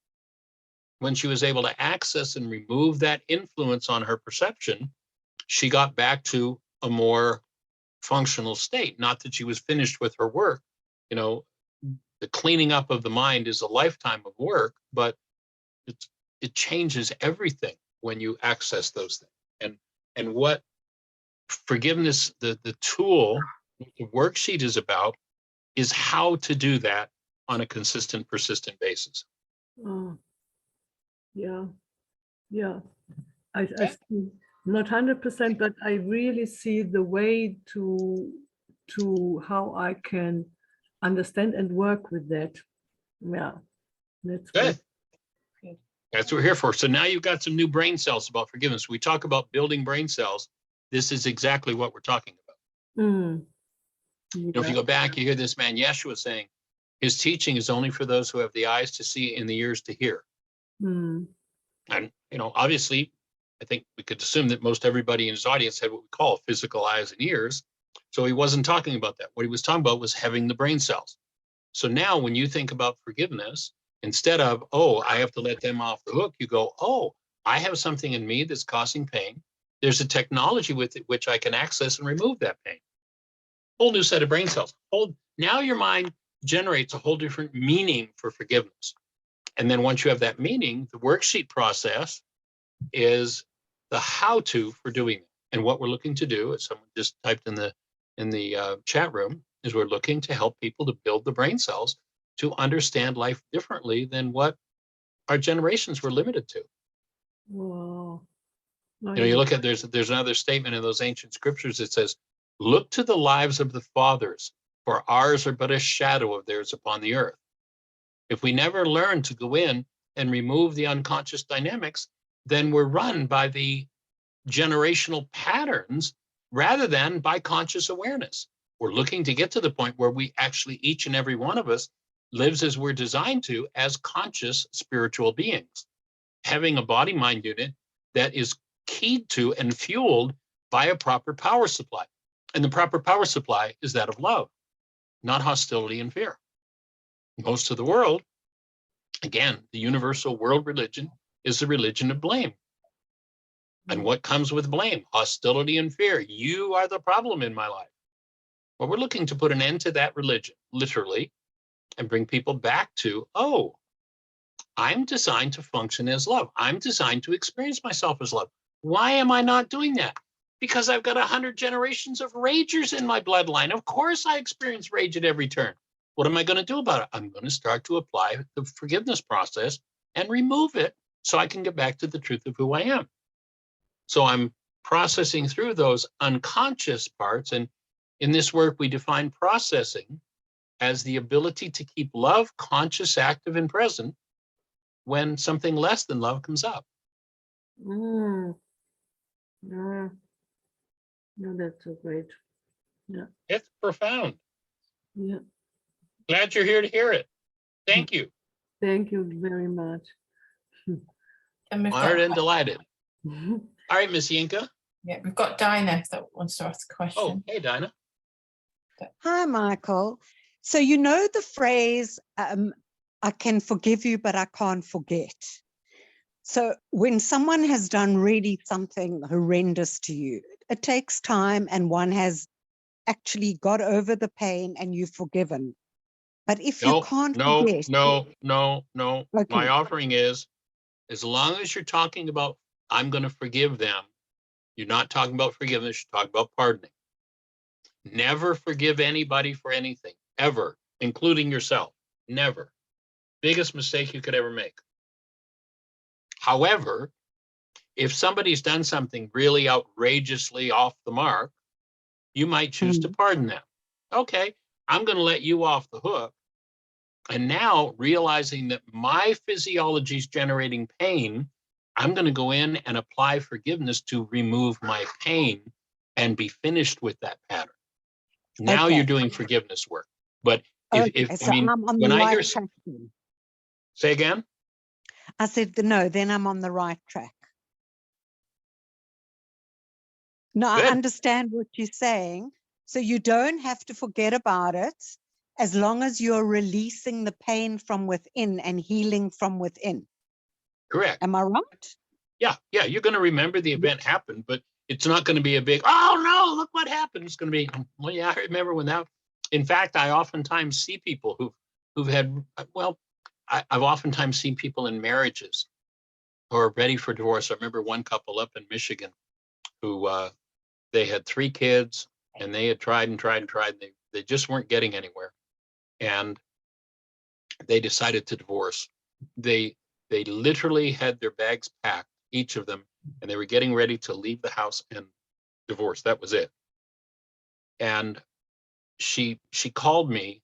Speaker 1: When she was able to access and remove that influence on her perception, she got back to a more functional state. Not that she was finished with her work. The cleaning up of the mind is a lifetime of work, but it changes everything when you access those things. And what forgiveness, the tool, the worksheet is about, is how to do that on a consistent, persistent basis.
Speaker 4: Oh. Yeah. Yeah. I see, not 100%, but I really see the way to how I can understand and work with that. Yeah. That's
Speaker 1: Good.
Speaker 2: Good.
Speaker 1: That's what we're here for. So now you've got some new brain cells about forgiveness. We talk about building brain cells. This is exactly what we're talking about.
Speaker 4: Mm. Yeah.
Speaker 1: If you go back, you hear this man Yeshua saying, his teaching is only for those who have the eyes to see and the ears to hear.
Speaker 4: Mm.
Speaker 1: And, obviously, I think we could assume that most everybody in his audience had what we call physical eyes and ears. So he wasn't talking about that. What he was talking about was having the brain cells. So now when you think about forgiveness, instead of, oh, I have to let them off the hook, you go, oh, I have something in me that's causing pain. There's a technology with it which I can access and remove that pain. Whole new set of brain cells. Now your mind generates a whole different meaning for forgiveness. And then once you have that meaning, the worksheet process is the how-to for doing it. And what we're looking to do, as someone just typed in the chat room, is we're looking to help people to build the brain cells to understand life differently than what our generations were limited to.
Speaker 4: Wow.
Speaker 1: You look at, there's another statement in those ancient scriptures that says, look to the lives of the fathers, for ours are but a shadow of theirs upon the earth. If we never learn to go in and remove the unconscious dynamics, then we're run by the generational patterns rather than by conscious awareness. We're looking to get to the point where we actually, each and every one of us, lives as we're designed to as conscious spiritual beings, having a body-mind unit that is keyed to and fueled by a proper power supply. And the proper power supply is that of love, not hostility and fear. Most of the world, again, the universal world religion is the religion of blame. And what comes with blame? Hostility and fear. You are the problem in my life. Well, we're looking to put an end to that religion, literally, and bring people back to, oh, I'm designed to function as love. I'm designed to experience myself as love. Why am I not doing that? Because I've got 100 generations of ragers in my bloodline. Of course I experience rage at every turn. What am I going to do about it? I'm going to start to apply the forgiveness process and remove it so I can get back to the truth of who I am. So I'm processing through those unconscious parts. And in this work, we define processing as the ability to keep love conscious, active, and present when something less than love comes up.
Speaker 4: No, that's so great. Yeah.
Speaker 1: It's profound.
Speaker 4: Yeah.
Speaker 1: Glad you're here to hear it. Thank you.
Speaker 4: Thank you very much.
Speaker 2: And we've
Speaker 1: Honored
Speaker 2: got,
Speaker 1: and delighted. All right, Miss Yinka.
Speaker 2: yeah, we've got Dinah that wants to ask a
Speaker 1: Oh,
Speaker 2: question.
Speaker 1: hey, Dinah.
Speaker 5: Hi, Michael. So you know the phrase, I can forgive you, but I can't forget. So when someone has done really something horrendous to you, it takes time and one has actually got over the pain and you've forgiven. But if you can't forget.
Speaker 1: No.
Speaker 5: Okay.
Speaker 1: My offering is, as long as you're talking about, I'm going to forgive them, you're not talking about forgiveness, you're talking about pardoning. Never forgive anybody for anything, ever, including yourself. Never. Biggest mistake you could ever make. However, if somebody's done something really outrageously off the mark, you might choose to pardon them. Okay, I'm going to let you off the hook. And now, realizing that my physiology is generating pain, I'm going to go in and apply forgiveness to remove my pain and be finished with that pattern. Now
Speaker 5: Okay.
Speaker 1: you're doing forgiveness work. But if
Speaker 5: So
Speaker 1: I mean,
Speaker 5: I'm on
Speaker 1: when
Speaker 5: the
Speaker 1: I hear,
Speaker 5: right track then.
Speaker 1: say again?
Speaker 5: I said, no, then I'm on the right track. No, I
Speaker 1: Good.
Speaker 5: understand what you're saying. So you don't have to forget about it as long as you're releasing the pain from within and healing from within.
Speaker 1: Correct.
Speaker 5: Am I right?
Speaker 1: Yeah, you're going to remember the event happened, but it's not going to be a big, oh no, look what happened. It's going to be, well, yeah, I remember when that. In fact, I oftentimes see people who've had, well, I've oftentimes seen people in marriages who are ready for divorce. I remember one couple up in Michigan who they had 3 kids and they had tried and tried and tried. And they just weren't getting anywhere. And they decided to divorce. They literally had their bags packed, each of them, and they were getting ready to leave the house and divorce. That was it. And she called me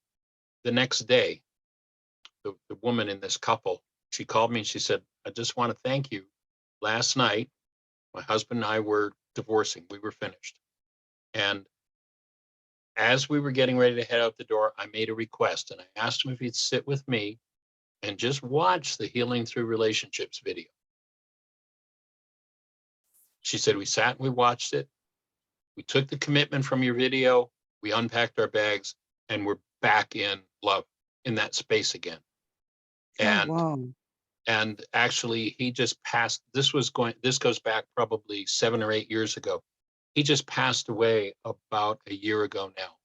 Speaker 1: the next day, the woman in this couple. She called me and she said, I just want to thank you. Last night, my husband and I were divorcing. We were finished. And as we were getting ready to head out the door, I made a request and I asked him if he'd sit with me and just watch the Healing Through Relationships video. She said, we sat and we watched it. We took the commitment from your video. We unpacked our bags and we're back in love in that space again. And,
Speaker 5: Oh, wow.
Speaker 1: and actually he just passed, this goes back probably 7 or 8 years ago. He just passed away about a year ago now.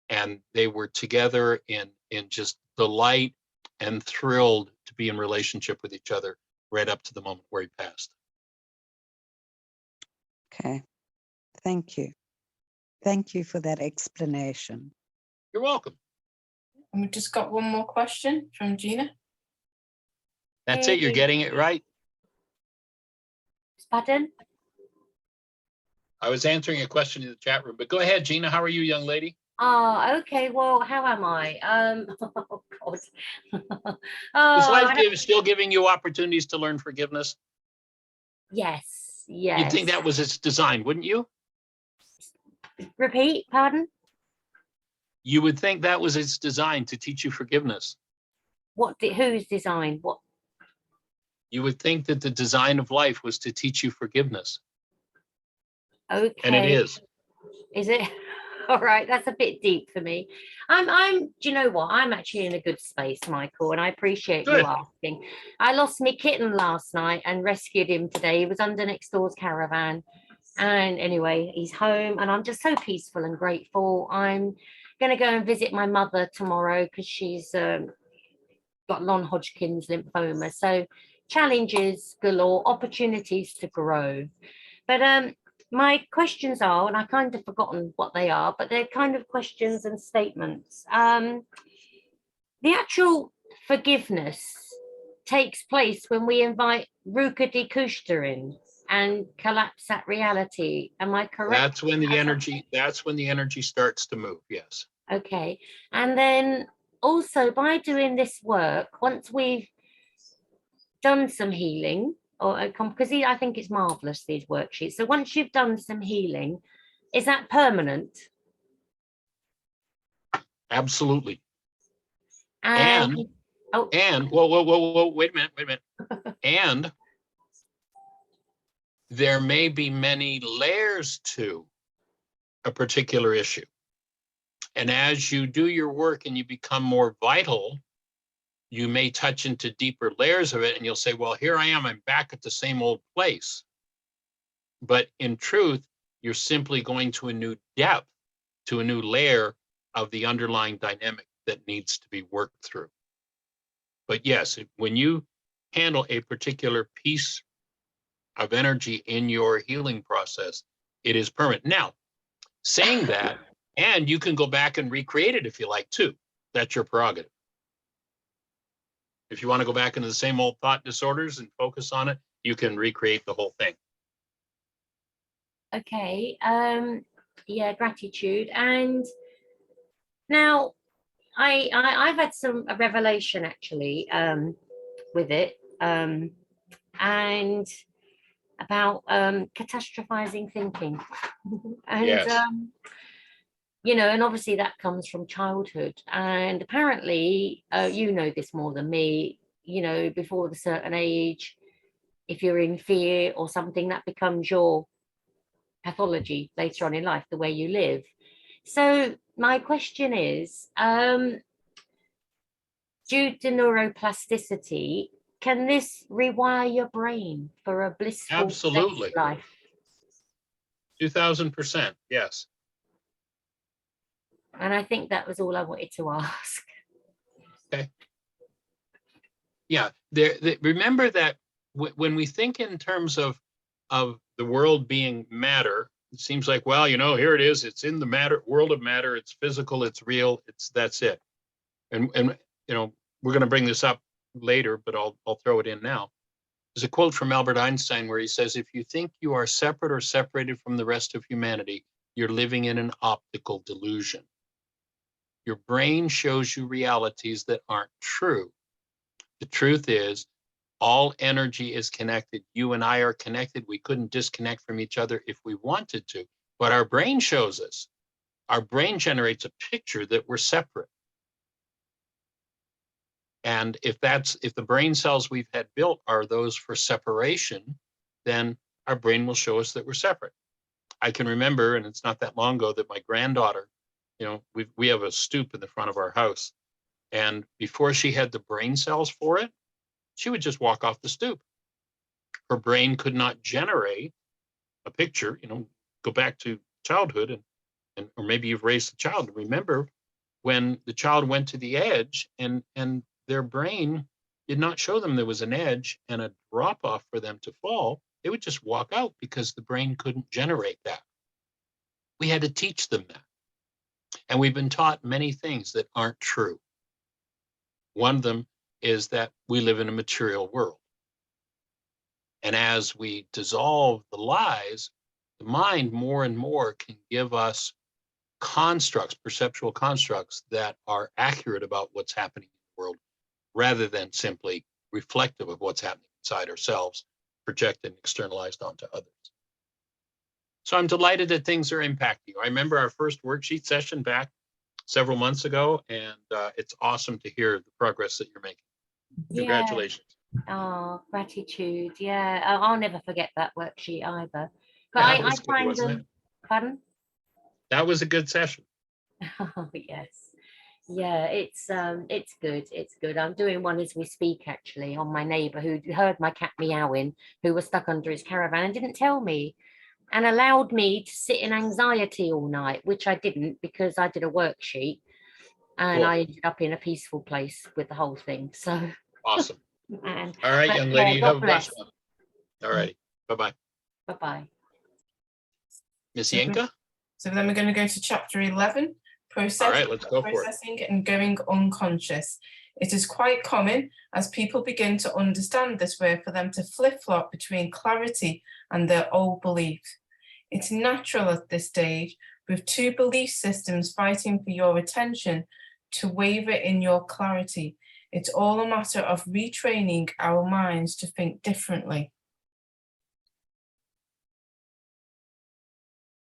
Speaker 1: And they were together in just delight and thrilled to be in relationship with each other right up to the moment where he passed.
Speaker 5: Okay. Thank you. Thank you for that explanation.
Speaker 1: You're welcome.
Speaker 2: And we've just got one more question from Gina.
Speaker 1: That's it. You're getting it right.
Speaker 6: Pardon?
Speaker 1: I was answering a question in the chat room, but go ahead, Gina. How are you, young lady?
Speaker 6: Oh, okay. Well, how am I? Oh God.
Speaker 1: Is
Speaker 6: Oh,
Speaker 1: life still giving you opportunities to learn forgiveness?
Speaker 6: yes.
Speaker 1: You'd think
Speaker 6: yes.
Speaker 1: that was its design, wouldn't you?
Speaker 6: Repeat, pardon?
Speaker 1: You would think that was its design, to teach you forgiveness.
Speaker 6: Whose design? What?
Speaker 1: You would think that the design of life was to teach you forgiveness.
Speaker 6: Okay.
Speaker 1: And it is.
Speaker 6: Is it? All right, that's a bit deep for me. Do you know what? I'm actually in a good space, Michael, and I appreciate
Speaker 1: Good.
Speaker 6: you asking. I lost my kitten last night and rescued him today. He was under next door's caravan. And anyway, he's home and I'm just so peaceful and grateful. I'm going to go and visit my mother tomorrow because she's got non-Hodgkin's lymphoma. So challenges galore, opportunities to grow. But my questions are, and I kind of forgotten what they are, but they're kind of questions and statements. The actual forgiveness takes place when we invite Ruka de Kushta in and collapse that reality. Am I correct?
Speaker 1: That's when the energy starts to move. Yes.
Speaker 6: Okay. And then also by doing this work, once we've done some healing, because I think it's marvelous, these worksheets. So once you've done some healing, is that permanent?
Speaker 1: Absolutely.
Speaker 6: And
Speaker 1: Whoa, wait a minute. And there may be many layers to a particular issue. And as you do your work and you become more vital, you may touch into deeper layers of it and you'll say, well, here I am, I'm back at the same old place. But in truth, you're simply going to a new depth, to a new layer of the underlying dynamic that needs to be worked through. But yes, when you handle a particular piece of energy in your healing process, it is permanent. Now, saying that, and you can go back and recreate it if you like too. That's your prerogative. If you want to go back into the same old thought disorders and focus on it, you can recreate the whole thing.
Speaker 6: okay. Yeah, gratitude. And now I've had a revelation actually with it. And about catastrophizing thinking. And
Speaker 1: Yes.
Speaker 6: and obviously that comes from childhood. And apparently, you know this more than me, before a certain age, if you're in fear or something, that becomes your pathology later on in life, the way you live. So my question is, due to neuroplasticity, can this rewire your brain for a blissful
Speaker 1: Absolutely.
Speaker 6: sex life?
Speaker 1: 2000%. Yes.
Speaker 6: And I think that was all I wanted to ask.
Speaker 1: Okay. Yeah. Remember that when we think in terms of the world being matter, it seems like, well, here it is. It's in the world of matter. It's physical. It's real. That's it. And we're going to bring this up later, but I'll throw it in now. There's a quote from Albert Einstein where he says, if you think you are separate or separated from the rest of humanity, you're living in an optical delusion. Your brain shows you realities that aren't true. The truth is, all energy is connected. You and I are connected. We couldn't disconnect from each other if we wanted to, but our brain shows us. Our brain generates a picture that we're separate. And if the brain cells we've had built are those for separation, then our brain will show us that we're separate. I can remember, and it's not that long ago, that my granddaughter, we have a stoop in the front of our house. And before she had the brain cells for it, she would just walk off the stoop. Her brain could not generate a picture, go back to childhood or maybe you've raised a child. Remember when the child went to the edge and their brain did not show them there was an edge and a drop off for them to fall, they would just walk out because the brain couldn't generate that. We had to teach them that. And we've been taught many things that aren't true. One of them is that we live in a material world. And as we dissolve the lies, the mind more and more can give us constructs, perceptual constructs that are accurate about what's happening in the world, rather than simply reflective of what's happening inside ourselves projected and externalized onto others. So I'm delighted that things are impacting you. I remember our first worksheet session back several months ago, and it's awesome to hear the progress that you're making. Congratulations.
Speaker 6: Oh, gratitude. Yeah, I'll never forget that worksheet either. But
Speaker 1: That
Speaker 6: I
Speaker 1: was good,
Speaker 6: find
Speaker 1: wasn't
Speaker 6: them.
Speaker 1: it?
Speaker 6: Pardon?
Speaker 1: That was a good session.
Speaker 6: Oh, yes. Yeah, it's good. It's good. I'm doing one as we speak, actually, on my neighbour who heard my cat meowing, who was stuck under his caravan and didn't tell me, and allowed me to sit in anxiety all night, which I didn't because I did a worksheet, and
Speaker 1: Cool.
Speaker 6: I ended up in a peaceful place with the whole thing. So,
Speaker 1: Awesome.
Speaker 6: and
Speaker 1: All right,
Speaker 6: but,
Speaker 1: young lady, you
Speaker 6: God
Speaker 1: have a
Speaker 6: bless.
Speaker 1: blessed one. All righty. Bye-bye.
Speaker 6: Bye-bye.
Speaker 1: Miss
Speaker 2: So
Speaker 1: Yenka?
Speaker 2: So then we're going to go to chapter 11, processing,
Speaker 1: let's go for it.
Speaker 2: processing and going unconscious. It is quite common as people begin to understand this way for them to flip-flop between clarity and their old belief. It's natural at this stage, with two belief systems fighting for your attention, to waver in your clarity. It's all a matter of retraining our minds to think differently.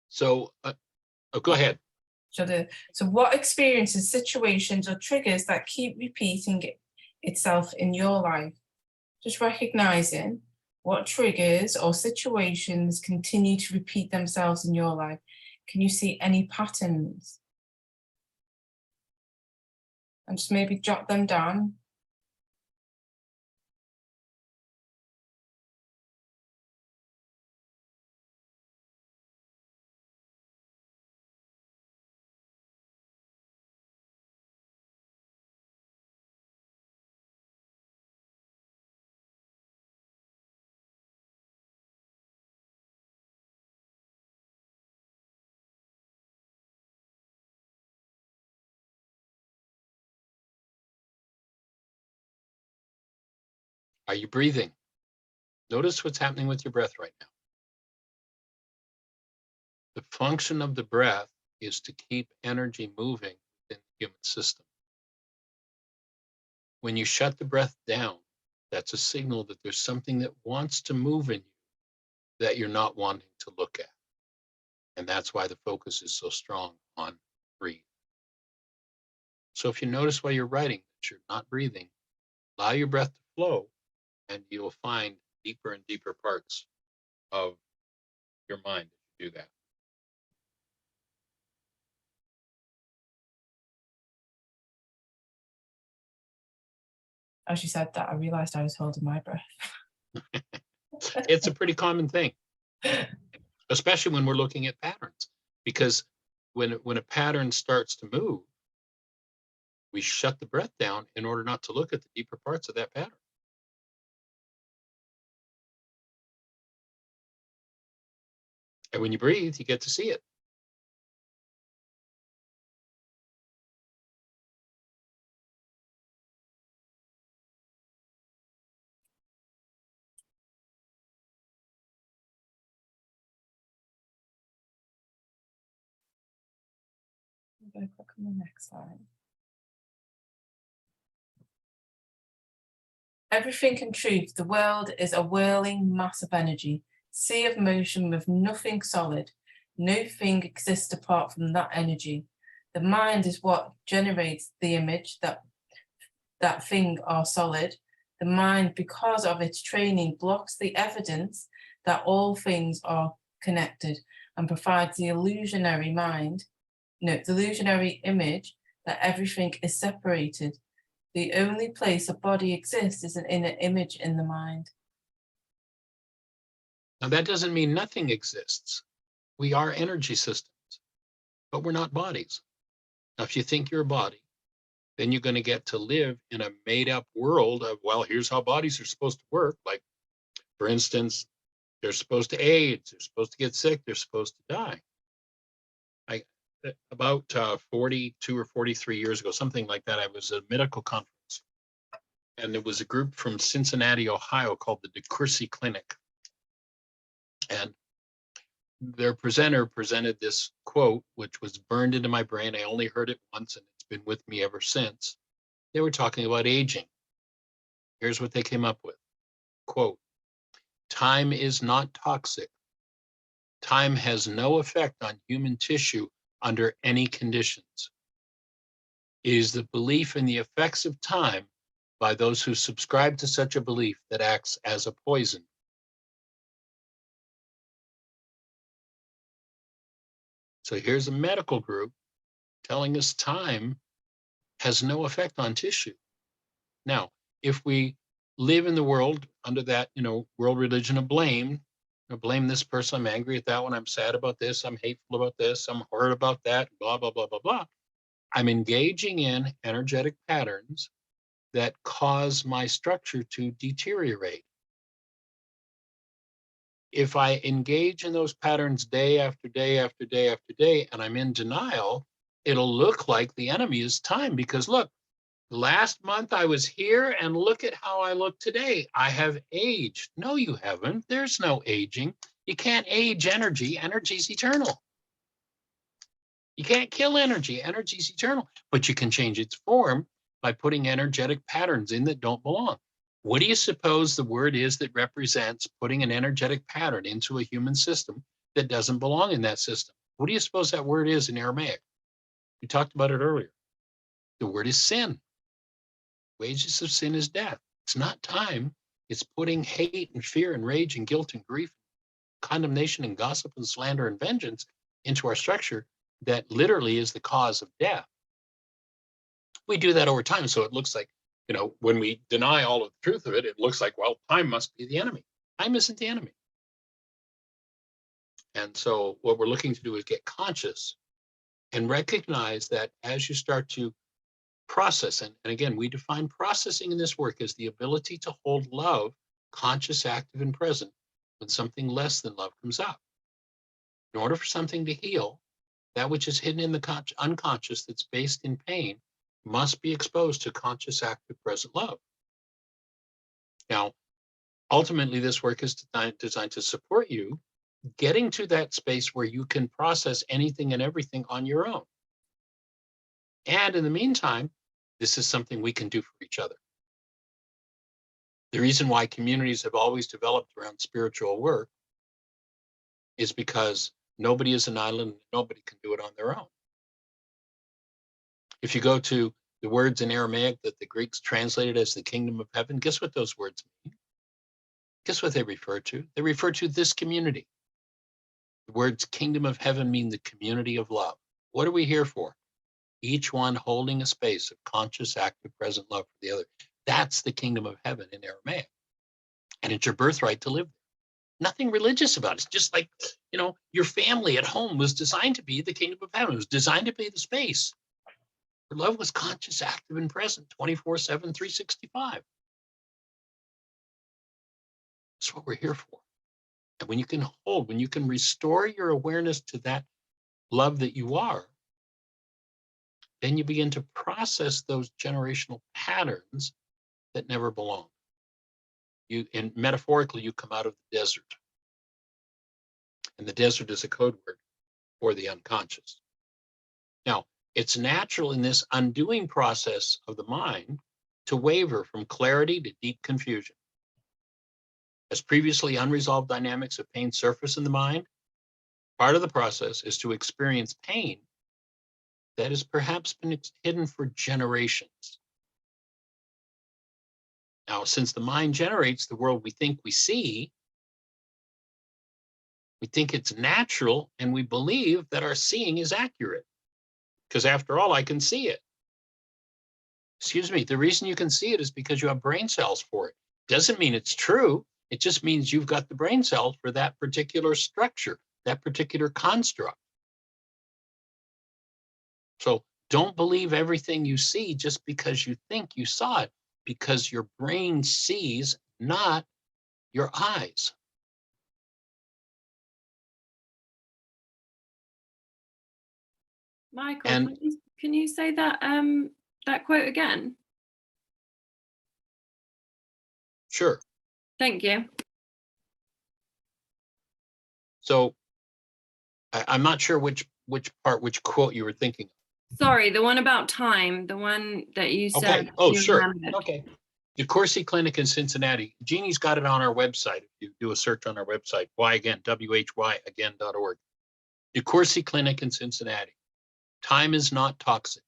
Speaker 1: So, go ahead.
Speaker 2: So what experiences, situations, or triggers that keep repeating itself in your life? Just recognizing what triggers or situations continue to repeat themselves in your life. Can you see any patterns? And just maybe jot them down.
Speaker 1: Are you breathing? Notice what's happening with your breath right now. The function of the breath is to keep energy moving within the human system. When you shut the breath down, that's a signal that there's something that wants to move in you that you're not wanting to look at. And that's why the focus is so strong on breathe. So if you notice while you're writing that you're not breathing, allow your breath to flow, and you'll find deeper and deeper parts of your mind as you do that.
Speaker 2: As you said that, I realized I was holding my breath.
Speaker 1: It's a pretty common thing, especially when we're looking at patterns, because when a pattern starts to move, we shut the breath down in order not to look at the deeper parts of that pattern. And when you breathe, you get to see it.
Speaker 2: I'm going to click on the next slide. Everything in truth, the world is a whirling mass of energy, sea of motion with nothing solid. No thing exists apart from that energy. The mind is what generates the image that thing are solid. The mind, because of its training, blocks the evidence that all things are connected and provides the illusionary image that everything is separated. The only place a body exists is an inner image in the mind.
Speaker 1: Now, that doesn't mean nothing exists. We are energy systems, but we're not bodies. Now, if you think you're a body, then you're going to get to live in a made-up world of, well, here's how bodies are supposed to work. Like, for instance, they're supposed to age, they're supposed to get sick, they're supposed to die. About 42 or 43 years ago, something like that, I was at a medical conference, and there was a group from Cincinnati, Ohio, called the DeCourcy Clinic. And their presenter presented this quote, which was burned into my brain. I only heard it once, and it's been with me ever since. They were talking about aging. Here's what they came up with. Quote, Time is not toxic. Time has no effect on human tissue under any conditions. It is the belief in the effects of time by those who subscribe to such a belief that acts as a poison. So here's a medical group telling us time has no effect on tissue. Now, if we live in the world under that, world religion of blame, blame this person, I'm angry at that one, I'm sad about this, I'm hateful about this, I'm hurt about that, blah, blah, blah, blah, blah. I'm engaging in energetic patterns that cause my structure to deteriorate. If I engage in those patterns day after day after day after day, and I'm in denial, it'll look like the enemy is time, because look, last month I was here and look at how I look today. I have aged. No, you haven't. There's no aging. You can't age energy. Energy's eternal. You can't kill energy. Energy's eternal, but you can change its form by putting energetic patterns in that don't belong. What do you suppose the word is that represents putting an energetic pattern into a human system that doesn't belong in that system? What do you suppose that word is in Aramaic? We talked about it earlier. The word is sin. Wages of sin is death. It's not time. It's putting hate and fear and rage and guilt and grief, condemnation and gossip and slander and vengeance into our structure that literally is the cause of death. We do that over time. So it looks like, when we deny all of the truth of it, it looks like, well, time must be the enemy. Time isn't the enemy. And so what we're looking to do is get conscious and recognize that as you start to process, and again, we define processing in this work as the ability to hold love, conscious, active, and present when something less than love comes up. In order for something to heal, that which is hidden in the unconscious that's based in pain must be exposed to conscious, active, present love. Now, ultimately, this work is designed to support you getting to that space where you can process anything and everything on your own. And in the meantime, this is something we can do for each other. The reason why communities have always developed around spiritual work is because nobody is an island, nobody can do it on their own. If you go to the words in Aramaic that the Greeks translated as the kingdom of heaven, guess what those words mean? Guess what they refer to? They refer to this community. The words kingdom of heaven mean the community of love. What are we here for? Each one holding a space of conscious, active, present love for the other. That's the kingdom of heaven in Aramaic. And it's your birthright to live there. Nothing religious about it. It's just like, your family at home was designed to be the kingdom of heaven. It was designed to be the space where love was conscious, active, and present 24/7, 365. That's what we're here for. And when you can restore your awareness to that love that you are, then you begin to process those generational patterns that never belong. And metaphorically, you come out of the desert. And the desert is a code word for the unconscious. Now, it's natural in this undoing process of the mind to waver from clarity to deep confusion. As previously unresolved dynamics of pain surface in the mind, part of the process is to experience pain that has perhaps been hidden for generations. Now, since the mind generates the world we think we see, we think it's natural and we believe that our seeing is accurate. Because after all, I can see it. Excuse me, the reason you can see it is because you have brain cells for it. Doesn't mean it's true. It just means you've got the brain cells for that particular structure, that particular construct. So don't believe everything you see just because you think you saw it, because your brain sees, not your eyes.
Speaker 7: Michael,
Speaker 1: And-
Speaker 7: can you say that that quote again?
Speaker 1: Sure.
Speaker 7: Thank you.
Speaker 1: So I'm not sure which quote you were thinking.
Speaker 7: Sorry, the one about time, the one that you
Speaker 1: Okay.
Speaker 7: said.
Speaker 1: Oh,
Speaker 7: you
Speaker 1: sure.
Speaker 7: remembered.
Speaker 1: Okay. DeCourcy Clinic in Cincinnati. Jeannie's got it on our website. If you do a search on our website, why again, whyagain.org. DeCourcy Clinic in Cincinnati. Time is not toxic.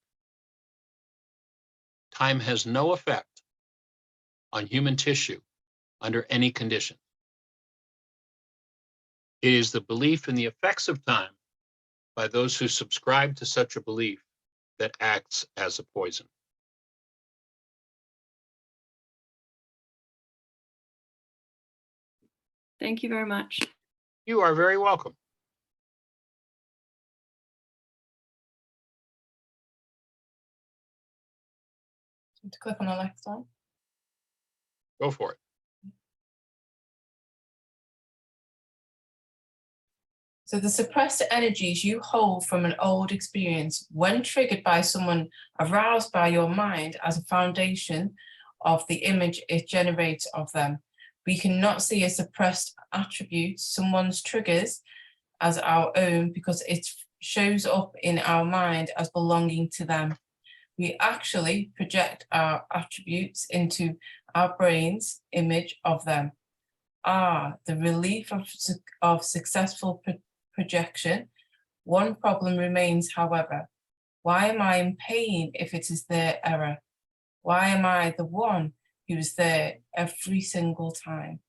Speaker 1: Time has no effect on human tissue under any condition. It is the belief in the effects of time by those who subscribe to such a belief that acts as a poison.
Speaker 7: Thank you very much.
Speaker 1: You are very welcome.
Speaker 2: To click on the next one.
Speaker 1: Go for it.
Speaker 2: So the suppressed energies you hold from an old experience, when triggered by someone aroused by your mind as a foundation of the image it generates of them. We cannot see a suppressed attribute, someone's triggers, as our own because it shows up in our mind as belonging to them. We actually project our attributes into our brain's image of them. The relief of successful projection. One problem remains, however. Why am I in pain if it is their error? Why am I the one who is there every single time?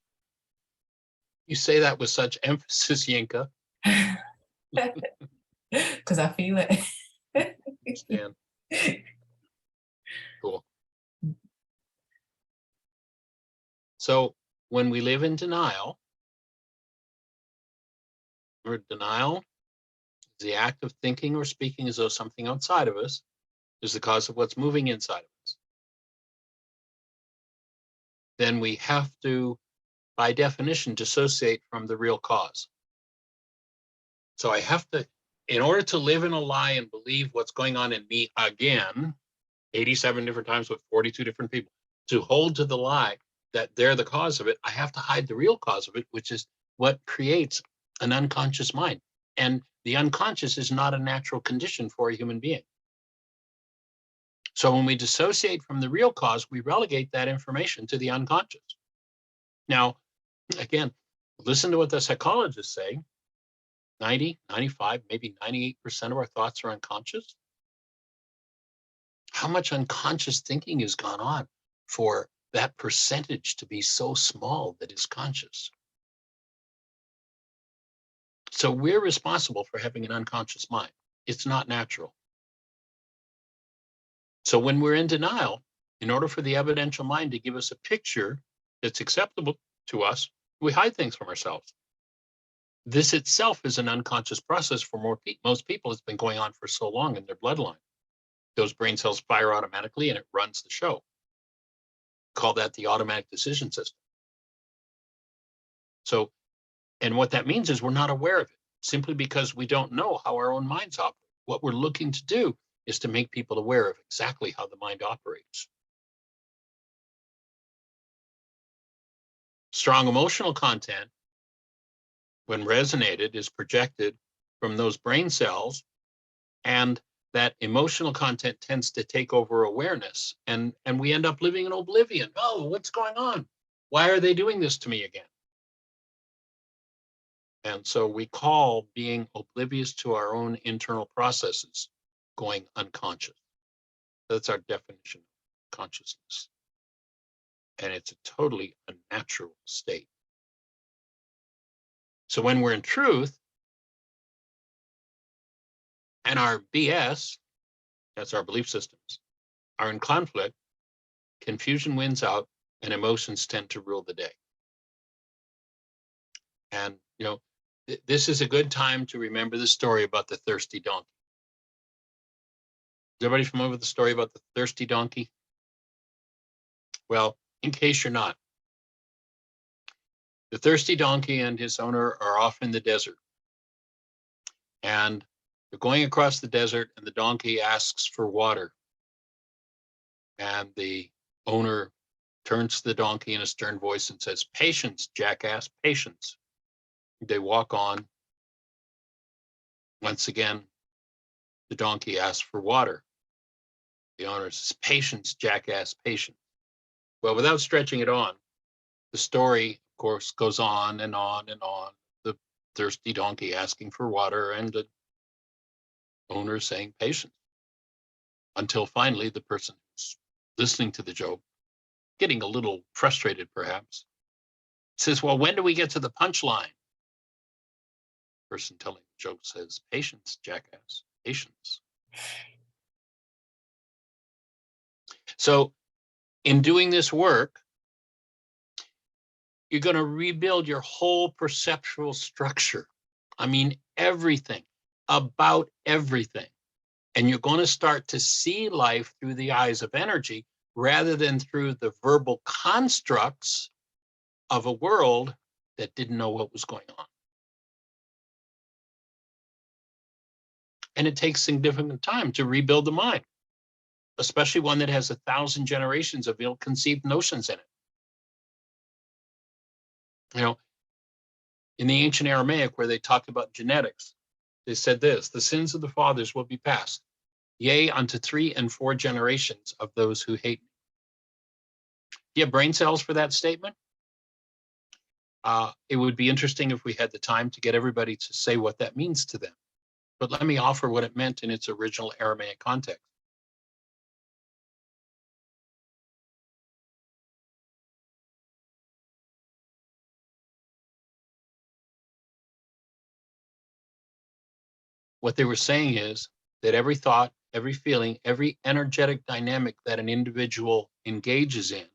Speaker 1: You say that with such emphasis, Yinka.
Speaker 2: Because I feel it.
Speaker 1: Understand. Cool. So when we live in denial, or denial is the act of thinking or speaking as though something outside of us is the cause of what's moving inside of us, then we have to, by definition, dissociate from the real cause. So I have to, in order to live in a lie and believe what's going on in me again, 87 different times with 42 different people, to hold to the lie that they're the cause of it, I have to hide the real cause of it, which is what creates an unconscious mind. And the unconscious is not a natural condition for a human being. So when we dissociate from the real cause, we relegate that information to the unconscious. Now, again, listen to what the psychologists say. 90, 95, maybe 98% of our thoughts are unconscious. How much unconscious thinking has gone on for that percentage to be so small that it's conscious? So we're responsible for having an unconscious mind. It's not natural. So when we're in denial, in order for the evidential mind to give us a picture that's acceptable to us, we hide things from ourselves. This itself is an unconscious process for most people. It's been going on for so long in their bloodline. Those brain cells fire automatically and it runs the show. Call that the automatic decision system. So, and what that means is we're not aware of it simply because we don't know how our own minds operate. What we're looking to do is to make people aware of exactly how the mind operates. Strong emotional content, when resonated, is projected from those brain cells, and that emotional content tends to take over awareness, and we end up living in oblivion. Oh, what's going on? Why are they doing this to me again? And so we call being oblivious to our own internal processes going unconscious. That's our definition of consciousness. And it's a totally unnatural state. So when we're in truth, and our BS, that's our belief systems, are in conflict, confusion wins out and emotions tend to rule the day. And, you know, this is a good time to remember the story about the thirsty donkey. Is everybody familiar with the story about the thirsty donkey? Well, in case you're not, the thirsty donkey and his owner are off in the desert. And they're going across the desert, and the donkey asks for water. And the owner turns to the donkey in a stern voice and says, "Patience, jackass, patience." They walk on. Once again, the donkey asks for water. The owner says, "Patience, jackass, patience." Well, without stretching it on, the story, of course, goes on and on and on. The thirsty donkey asking for water and the owner saying patience. Until finally the person who's listening to the joke, getting a little frustrated perhaps, says, well, when do we get to the punchline? Person telling the joke says, patience, jackass, patience. So in doing this work, you're going to rebuild your whole perceptual structure. I mean, everything, about everything. And you're going to start to see life through the eyes of energy rather than through the verbal constructs of a world that didn't know what was going on. And it takes significant time to rebuild the mind, especially one that has 1,000 generations of ill-conceived notions in it. You know, in the ancient Aramaic, where they talked about genetics, they said this: the sins of the fathers will be passed, yea, unto 3 and 4 generations of those who hate me. Do you have brain cells for that statement? It would be interesting if we had the time to get everybody to say what that means to them. But let me offer what it meant in its original Aramaic context. What they were saying is that every thought, every feeling, every energetic dynamic that an individual engages in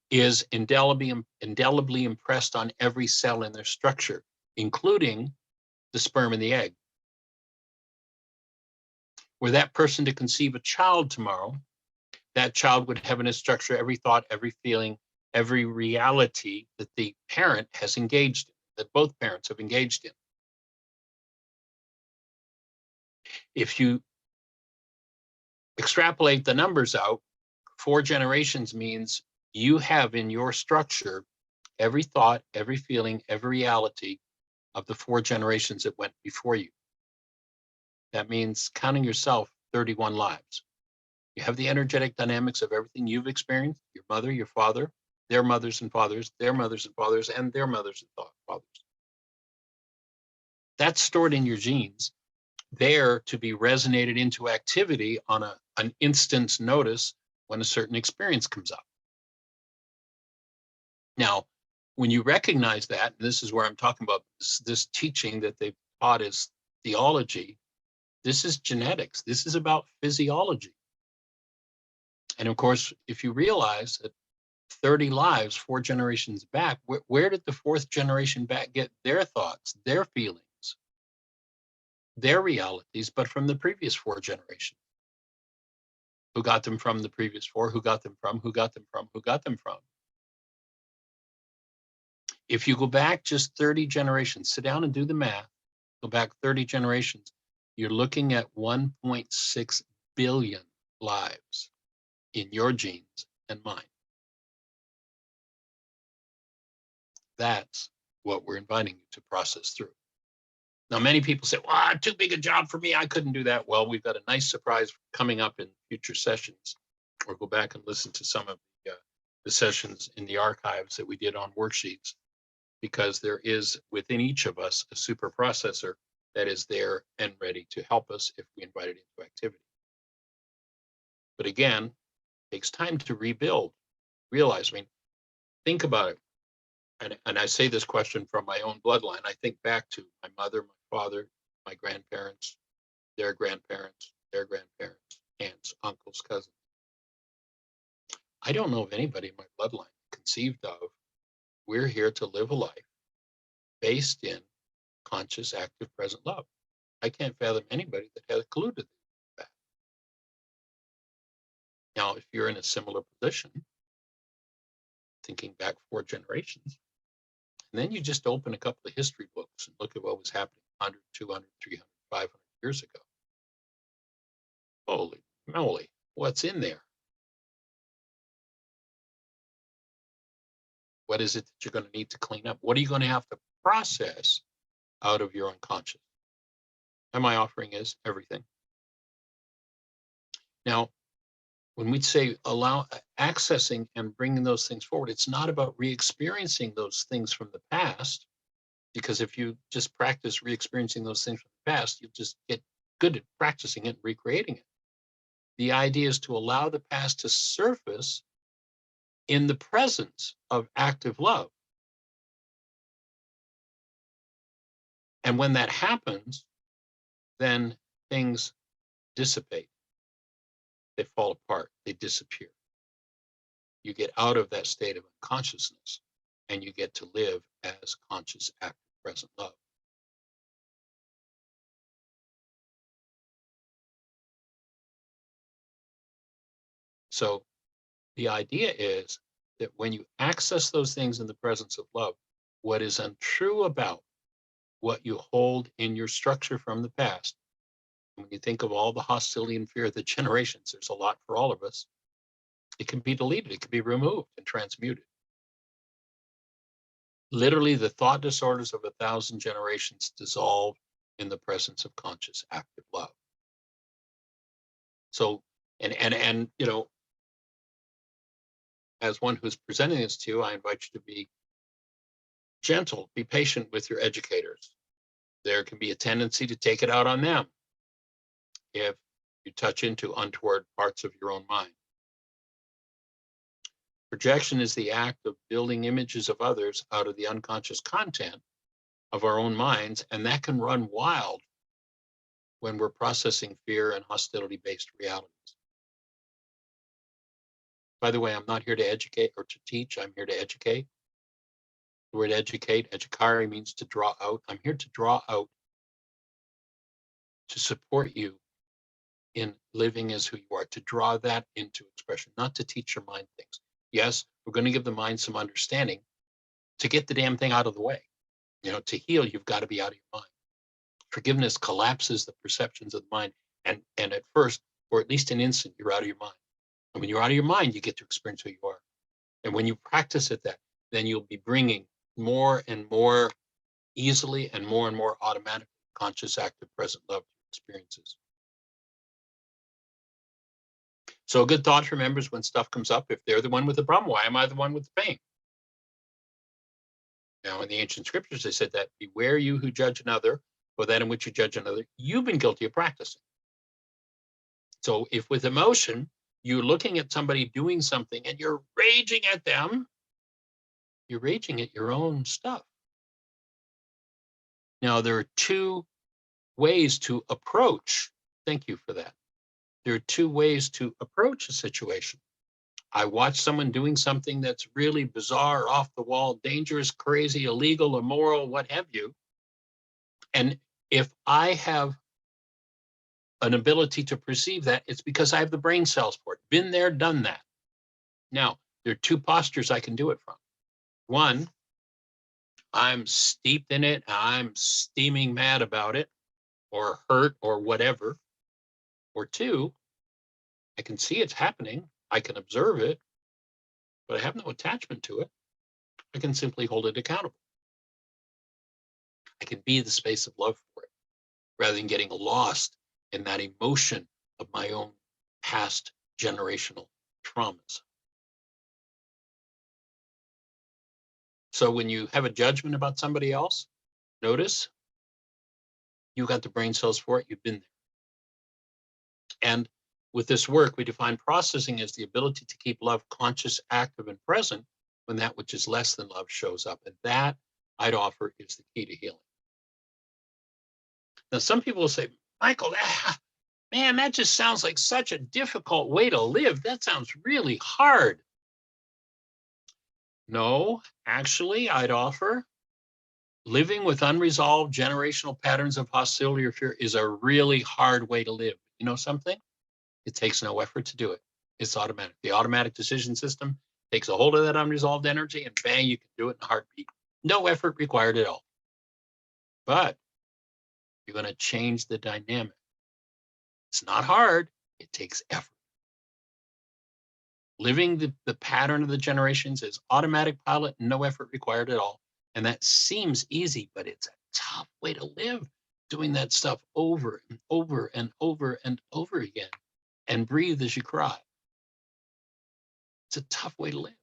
Speaker 1: is indelibly impressed on every cell in their structure, including the sperm and the egg. Were that person to conceive a child tomorrow, that child would have in its structure every thought, every feeling, every reality that the parent has engaged in, that both parents have engaged in. If you extrapolate the numbers out, 4 generations means you have in your structure every thought, every feeling, every reality of the 4 generations that went before you. That means, counting yourself, 31 lives. You have the energetic dynamics of everything you've experienced, your mother, your father, their mothers and fathers, their mothers and fathers, and their mothers and fathers. That's stored in your genes, there to be resonated into activity on an instant's notice when a certain experience comes up. Now, when you recognize that, and this is where I'm talking about this teaching that they've taught as theology, this is genetics. This is about physiology. And of course, if you realize that 30 lives, 4 generations back, where did the 4th generation back get their thoughts, their feelings, their realities, but from the previous 4 generations? Who got them from the previous 4? Who got them from? Who got them from? Who got them from? If you go back just 30 generations, sit down and do the math, go back 30 generations, you're looking at 1.6 billion lives in your genes and mine. That's what we're inviting you to process through. Now, many people say, well, too big a job for me. I couldn't do that. Well, we've got a nice surprise coming up in future sessions, or go back and listen to some of the sessions in the archives that we did on worksheets, because there is within each of us a super processor that is there and ready to help us if we invite it into activity. But again, it takes time to rebuild. Realize, I mean, think about it. And I say this question from my own bloodline. I think back to my mother, my father, my grandparents, their grandparents, aunts, uncles, cousins. I don't know of anybody in my bloodline conceived of, we're here to live a life based in conscious, active, present love. I can't fathom anybody that had a clue to that. Now, if you're in a similar position, thinking back 4 generations, and then you just open a couple of history books and look at what was happening 100, 200, 300, 500 years ago. Holy moly, what's in there? What is it that you're going to need to clean up? What are you going to have to process out of your unconscious? And my offering is everything. Now, when we say allow, accessing and bringing those things forward. It's not about re-experiencing those things from the past, because if you just practice re-experiencing those things from the past, you'll just get good at practicing it and recreating it. The idea is to allow the past to surface in the presence of active love. And when that happens, then things dissipate. They fall apart, they disappear. You get out of that state of unconsciousness and you get to live as conscious, active, present love. So the idea is that when you access those things in the presence of love, what is untrue about what you hold in your structure from the past, when you think of all the hostility and fear of the generations, there's a lot for all of us. It can be deleted, it can be removed and transmuted. Literally, the thought disorders of 1,000 generations dissolve in the presence of conscious, active love. So, and you know, as one who's presenting this to you, I invite you to be gentle, be patient with your educators. There can be a tendency to take it out on them if you touch into untoward parts of your own mind. Projection is the act of building images of others out of the unconscious content of our own minds, and that can run wild when we're processing fear and hostility-based realities. By the way, I'm not here to educate or to teach, I'm here to educate. The word educate, educare, means to draw out. I'm here to draw out, to support you in living as who you are, to draw that into expression, not to teach your mind things. Yes, we're going to give the mind some understanding to get the damn thing out of the way. You know, to heal, you've got to be out of your mind. Forgiveness collapses the perceptions of the mind. And at first, or at least an instant, you're out of your mind. And when you're out of your mind, you get to experience who you are. And when you practice at that, then you'll be bringing more and more easily and more automatically conscious, active, present love experiences. So a good thought for members when stuff comes up, if they're the one with the problem, why am I the one with the pain? Now, in the ancient scriptures, they said that beware you who judge another, for that in which you judge another, you've been guilty of practicing. So if with emotion, you're looking at somebody doing something and you're raging at them, you're raging at your own stuff. Now, there are two ways to approach. Thank you for that. There are two ways to approach a situation. I watch someone doing something that's really bizarre, off the wall, dangerous, crazy, illegal, immoral, what have you. And if I have an ability to perceive that, it's because I have the brain cells for it. Been there, done that. Now, there are two postures I can do it from. One, I'm steeped in it. I'm steaming mad about it, or hurt, or whatever. Or two, I can see it's happening. I can observe it, but I have no attachment to it. I can simply hold it accountable. I can be the space of love for it, rather than getting lost in that emotion of my own past generational traumas. So when you have a judgment about somebody else, notice you got the brain cells for it, you've been there. And with this work, we define processing as the ability to keep love conscious, active, and present when that which is less than love shows up. And that, I'd offer, is the key to healing. Now, some people will say, Michael, man, that just sounds like such a difficult way to live. That sounds really hard. No, actually, I'd offer living with unresolved generational patterns of hostility or fear is a really hard way to live. You know something? It takes no effort to do it. It's automatic. The automatic decision system takes a hold of that unresolved energy and bang, you can do it in a heartbeat. No effort required at all. But you're going to change the dynamic. It's not hard. It takes effort. Living the pattern of the generations is automatic pilot, no effort required at all. And that seems easy, but it's a tough way to live, doing that stuff over and over and over and over again. And breathe as you cry. It's a tough way to live.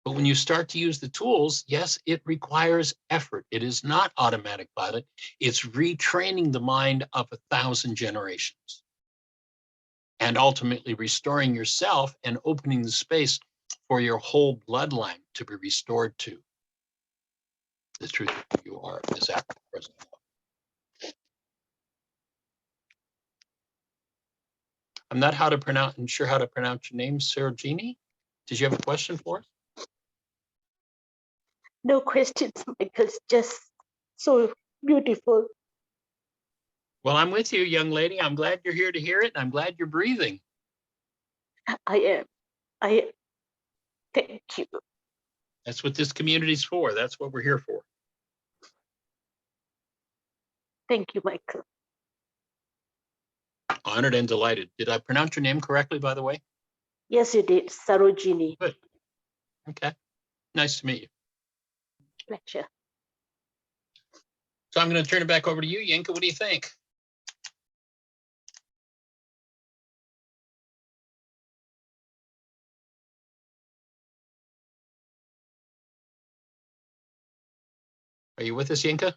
Speaker 1: But when you start to use the tools, yes, it requires effort. It is not automatic pilot. It's retraining the mind of 1,000 generations and ultimately restoring yourself and opening the space for your whole bloodline to be restored to the truth of who you are as after the present. I'm not sure how to pronounce your name, Sarojini. Did you have a question for us?
Speaker 8: No questions, Michael. Just so beautiful.
Speaker 1: Well, I'm with you, young lady. I'm glad you're here to hear it. And I'm glad you're breathing.
Speaker 8: I am. Thank you.
Speaker 1: That's what this community's for. That's what we're here for.
Speaker 8: Thank you, Michael.
Speaker 1: Honored and delighted. Did I pronounce your name correctly, by the way?
Speaker 8: Yes, you did. Sarojini.
Speaker 1: Good. Okay. Nice to meet you.
Speaker 8: Pleasure.
Speaker 1: So I'm going to turn it back over to you, Yinka. What do you think? Are you with us, Yinka?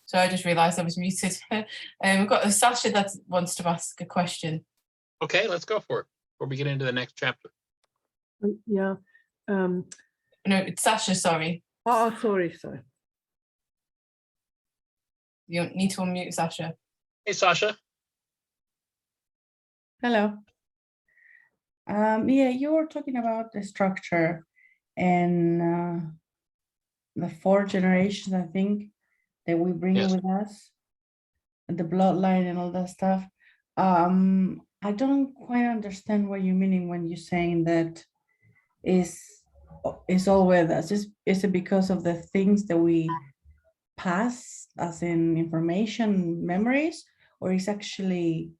Speaker 2: So I just realised I was muted. We've got Sasha that wants to ask a question.
Speaker 1: Okay, let's go for it before we get into the next chapter.
Speaker 4: Yeah.
Speaker 2: No, it's Sasha, sorry.
Speaker 4: Oh, sorry.
Speaker 2: You need to unmute Sasha.
Speaker 1: Hey, Sasha.
Speaker 9: Hello. Yeah, you were talking about the structure and the 4 generations, I think, that we bring
Speaker 1: Yes.
Speaker 9: with us, and the bloodline and all that stuff. I don't quite understand what you're meaning when you're saying that is all with us. Is it because of the things that we pass as in information, memories, or is actually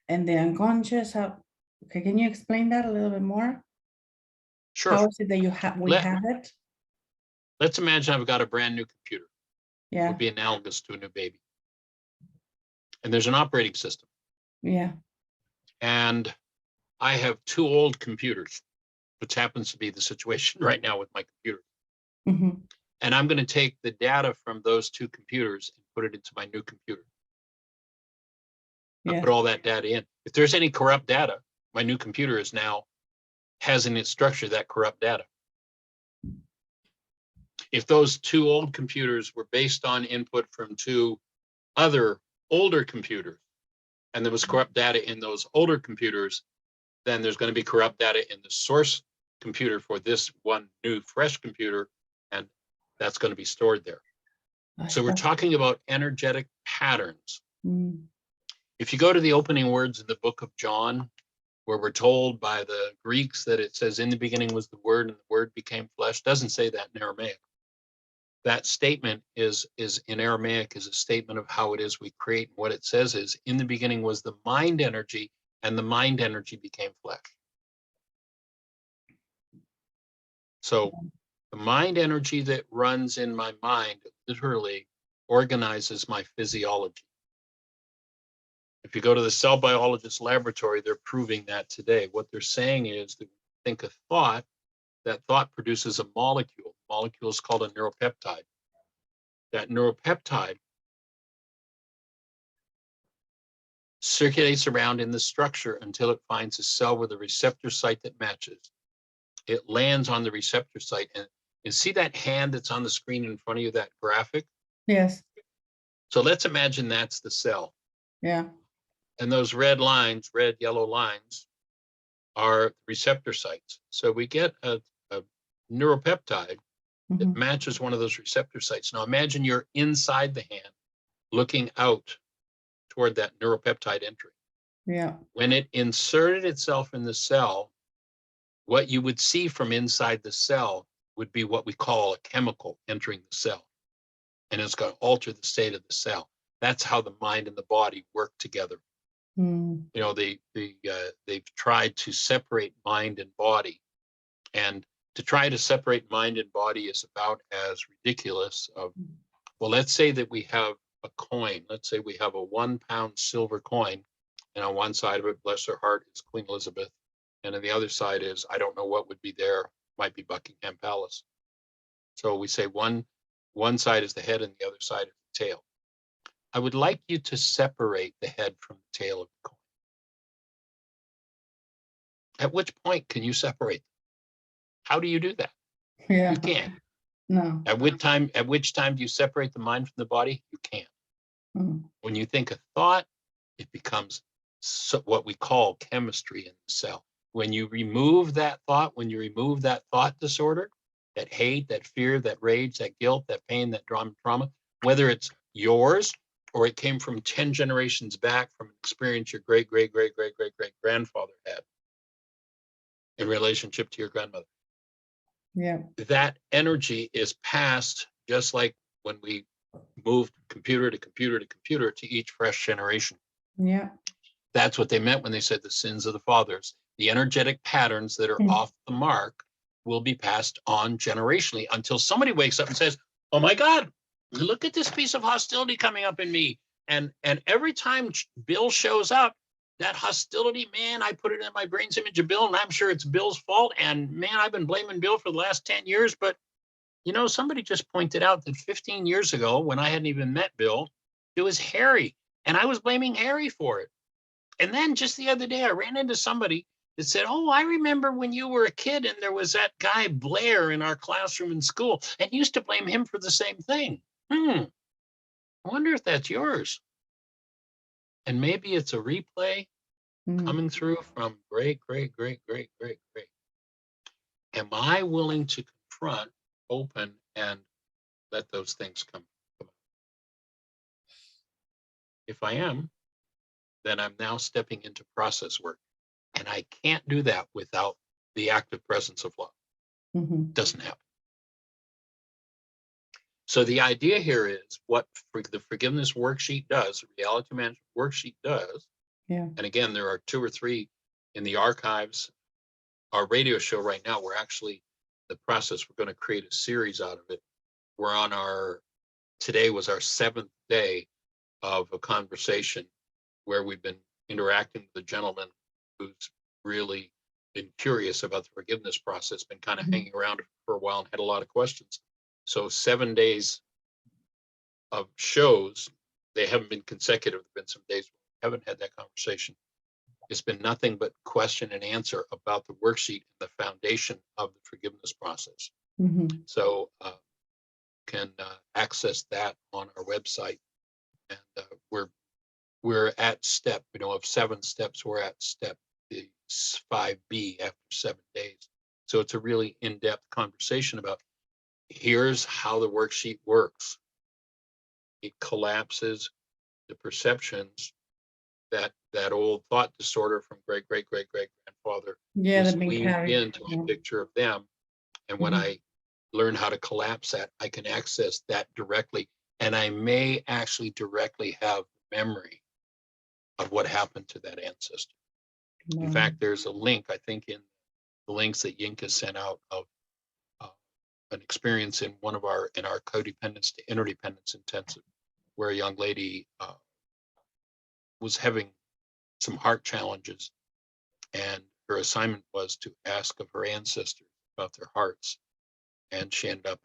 Speaker 9: in the unconscious? Okay, can you explain that a little bit more?
Speaker 1: Sure.
Speaker 9: How is it that we have it?
Speaker 1: Let's imagine I've got a brand new computer. It
Speaker 9: Yeah,
Speaker 1: would be analogous to a new baby. And there's an operating system.
Speaker 9: yeah,
Speaker 1: And I have 2 old computers, which happens to be the situation right now with my computer.
Speaker 9: mhm,
Speaker 1: And I'm going to take the data from those 2 computers and put it into my new computer. I
Speaker 9: yeah,
Speaker 1: put all that data in. If there's any corrupt data, my new computer has in its structure that corrupt data. If those 2 old computers were based on input from 2 other older computers, and there was corrupt data in those older computers, then there's going to be corrupt data in the source computer for this one new fresh computer, and that's going to be stored there. So we're talking about energetic patterns.
Speaker 9: mm,
Speaker 1: If you go to the opening words in the book of John, where we're told by the Greeks that it says, in the beginning was the Word, and the Word became flesh, doesn't say that in Aramaic. That statement is in Aramaic is a statement of how it is we create. What it says is, in the beginning was the mind energy, and the mind energy became flesh. So the mind energy that runs in my mind literally organizes my physiology. If you go to the cell biologist laboratory, they're proving that today. What they're saying is that think a thought, that thought produces a molecule. The molecule is called a neuropeptide. That neuropeptide circulates around in the structure until it finds a cell with a receptor site that matches. It lands on the receptor site, and see that hand that's on the screen in front of you, that graphic?
Speaker 9: yes,
Speaker 1: So let's imagine that's the cell.
Speaker 9: yeah,
Speaker 1: And those red lines, red, yellow lines, are receptor sites. So we get a neuropeptide that
Speaker 9: mhm,
Speaker 1: matches one of those receptor sites. Now imagine you're inside the hand looking out toward that neuropeptide entry.
Speaker 9: yeah,
Speaker 1: When it inserted itself in the cell, what you would see from inside the cell would be what we call a chemical entering the cell. And it's going to alter the state of the cell. That's how the mind and the body work together.
Speaker 9: mm,
Speaker 1: You know, they've tried to separate mind and body. And to try to separate mind and body is about as ridiculous of, well, let's say that we have a coin. Let's say we have a 1 pound silver coin, And on one side of it, bless her heart, is Queen Elizabeth. And on the other side is, I don't know what would be there, might be Buckingham Palace. So we say one side is the head and the other side is the tail. I would like you to separate the head from the tail of the coin. At which point can you separate them? How do you do that?
Speaker 9: Yeah.
Speaker 1: You can't.
Speaker 9: No.
Speaker 1: At which time do you separate the mind from the body? You can't.
Speaker 9: Mm.
Speaker 1: When you think a thought, it becomes what we call chemistry in the cell. When you remove that thought, when you remove that thought disorder, that hate, that fear, that rage, that guilt, that pain, that trauma, whether it's yours or it came from 10 generations back from an experience your great grandfather had in relationship to your grandmother.
Speaker 9: Yeah.
Speaker 1: That energy is passed just like when we moved computer to computer to computer to each fresh generation.
Speaker 9: Yeah.
Speaker 1: That's what they meant when they said the sins of the fathers. The energetic patterns that are off the mark will be passed on generationally until somebody wakes up and says, oh my God, look at this piece of hostility coming up in me. And every time Bill shows up, that hostility, man, I put it in my brain's image of Bill, and I'm sure it's Bill's fault. And man, I've been blaming Bill for the last 10 years. But, you know, somebody just pointed out that 15 years ago, when I hadn't even met Bill, it was Harry. And I was blaming Harry for it. And then just the other day, I ran into somebody that said, oh, I remember when you were a kid and there was that guy Blair in our classroom in school and you used to blame him for the same thing. I wonder if that's yours. And maybe it's a replay coming through from great. Am I willing to confront, open, and let those things come out? If I am, then I'm now stepping into process work. And I can't do that without the active presence of love. Doesn't happen. So the idea here is what the forgiveness worksheet does, the reality management worksheet does.
Speaker 9: Yeah.
Speaker 1: And again, there are 2 or 3 in the archives. Our radio show right now, we're actually the process, we're going to create a series out of it. We're on today was our 7th day of a conversation where we've been interacting with a gentleman who's really been curious about the forgiveness process, been kind of hanging around for a while and had a lot of questions. So 7 days of shows, they haven't been consecutive. There've been some days we haven't had that conversation. It's been nothing but question and answer about the worksheet and the foundation of the forgiveness process. So can access that on our website. And we're at step, of 7 steps, we're at step 5B after 7 days. So it's a really in-depth conversation about here's how the worksheet works. It collapses the perceptions that old thought disorder from great grandfather
Speaker 9: Yeah,
Speaker 1: is
Speaker 9: the
Speaker 1: weaved into a picture of them. And when I learn how to collapse that, I can access that directly. And I may actually directly have memory of what happened to that ancestor. In fact, there's a link, I think, in the links that Yinka sent out of an experience in our codependence to interdependence intensive, where a young lady was having some heart challenges, and her assignment was to ask of her ancestors about their hearts. And she ended up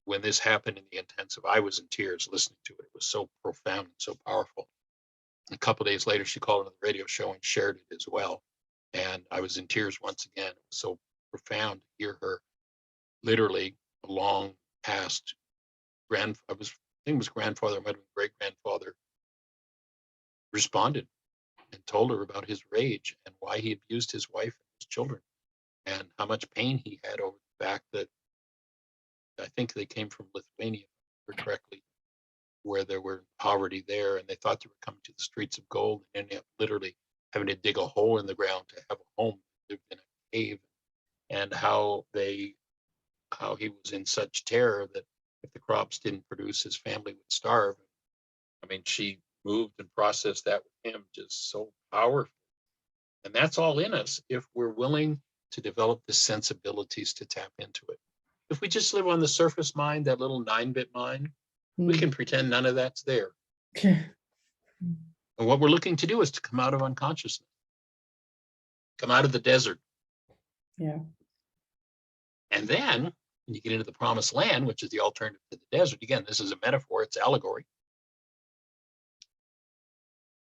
Speaker 1: when this happened in the intensive, I was in tears listening to it. It was so profound and so powerful. A couple of days later, she called on the radio show and shared it as well. And I was in tears once again. It was so profound to hear her literally long past grandfather, might have been great grandfather, responded and told her about his rage and why he abused his wife and his children and how much pain he had over the fact that I think they came from Lithuania, correctly, where there were poverty there, and they thought they were coming to the streets of gold, and ended up literally having to dig a hole in the ground to have a home, lived in a cave, and how he was in such terror that if the crops didn't produce, his family would starve. She moved and processed that with him just so powerful. And that's all in us if we're willing to develop the sensibilities to tap into it. If we just live on the surface mind, that little 9-bit mind, we can pretend none of that's there. And what we're looking to do is to come out of unconsciousness, come out of the desert.
Speaker 9: Yeah.
Speaker 1: And then when you get into the promised land, which is the alternative to the desert, again, this is a metaphor, it's allegory.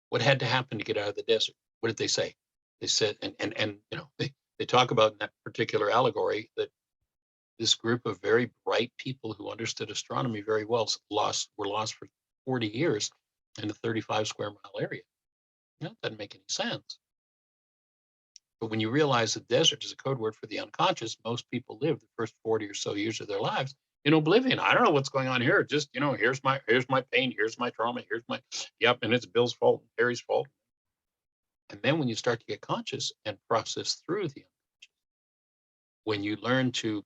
Speaker 1: What had to happen to get out of the desert? What did they say? They said, and you know, they talk about in that particular allegory that this group of very bright people who understood astronomy very well were lost for 40 years in a 35 square mile area. You know, that doesn't make any sense. But when you realize the desert is a code word for the unconscious, most people live the first 40 or so years of their lives in oblivion. I don't know what's going on here. Just, you know, here's my pain, here's my trauma, here's my, yep, and it's Bill's fault, Harry's fault. And then when you start to get conscious and process through the unconscious, when you learn to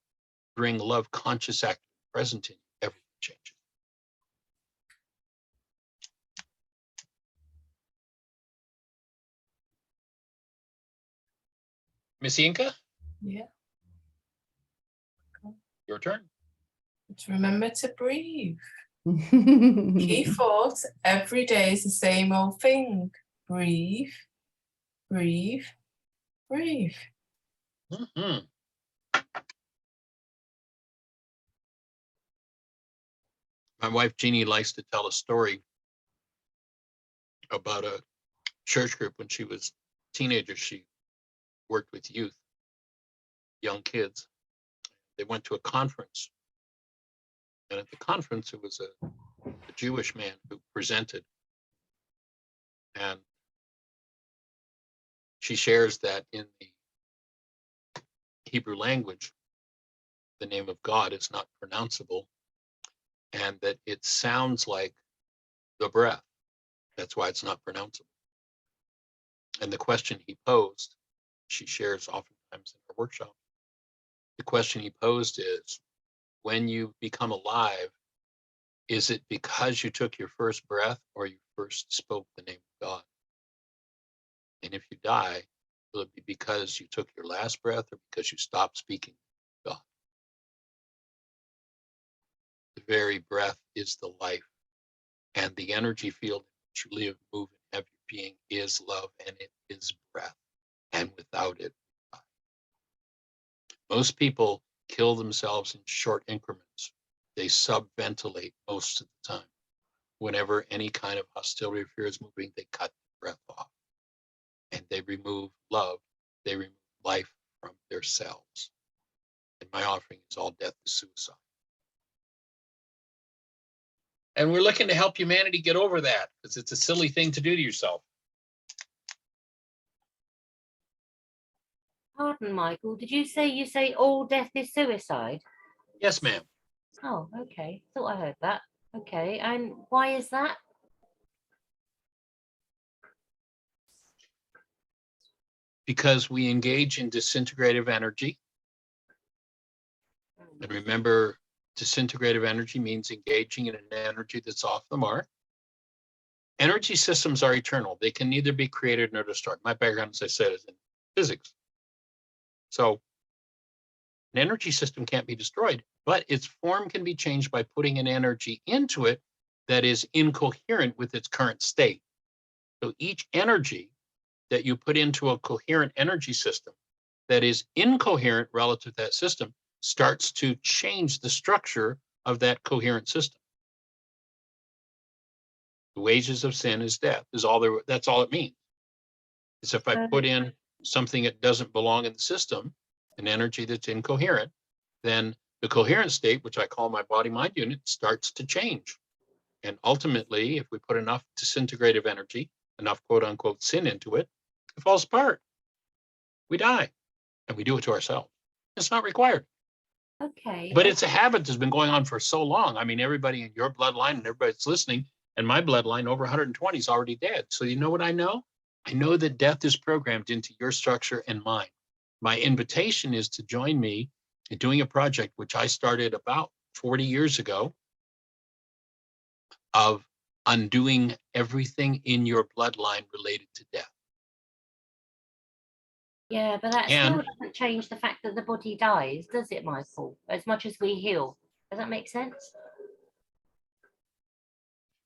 Speaker 1: bring love, conscious, active, present in you, everything changes. Miss Inca,
Speaker 2: Yeah.
Speaker 1: your turn.
Speaker 2: Let's remember to breathe. Key thought, every day is the same old thing. Breathe, breathe, breathe.
Speaker 1: Mm-hmm. My wife Jeannie likes to tell a story about a church group. When she was a teenager, she worked with youth, young kids. They went to a conference, and at the conference it was a Jewish man who presented, and she shares that in the Hebrew language the name of God is not pronounceable, and that it sounds like the breath. That's why it's not pronounceable. And the question he posed, she shares oftentimes in her workshop, the question he posed is, when you become alive, is it because you took your first breath or you first spoke the name of God? And if you die, will it be because you took your last breath or because you stopped speaking God? The very breath is the life, and the energy field in which you live, move, and have your being is love, and it is breath. And without it, die. Most people kill themselves in short increments. They subventilate most of the time. Whenever any kind of hostility or fear is moving, they cut the breath off. And they remove love, they remove life from their cells. And my offering is all death is suicide. And we're looking to help humanity get over that, because it's a silly thing to do to yourself.
Speaker 6: Pardon, Michael, did you say all death is suicide?
Speaker 1: Yes, ma'am.
Speaker 6: Oh, okay. Thought I heard that. Okay, and why is that?
Speaker 1: Because we engage in disintegrative energy. And remember, disintegrative energy means engaging in an energy that's off the mark. Energy systems are eternal. They can neither be created nor destroyed. My background, as I said, is in physics. So an energy system can't be destroyed, but its form can be changed by putting an energy into it that is incoherent with its current state. So each energy that you put into a coherent energy system that is incoherent relative to that system starts to change the structure of that coherent system. The wages of sin is death, is all there. That's all it means. It's if I put in something that doesn't belong in the system, an energy that's incoherent, then the coherent state, which I call my body-mind unit, starts to change. And ultimately, if we put enough disintegrative energy, enough quote unquote sin into it, it falls apart. We die, and we do it to ourselves. It's not required.
Speaker 6: Okay.
Speaker 1: But it's a habit that's been going on for so long. I mean, everybody in your bloodline and everybody that's listening, and my bloodline over 120 is already dead. So you know what I know? I know that death is programmed into your structure and mine. My invitation is to join me in doing a project which I started about 40 years ago of undoing everything in your bloodline related to death.
Speaker 6: Yeah, but that
Speaker 1: And
Speaker 6: still doesn't change the fact that the body dies, does it, Michael? As much as we heal. Does that make sense?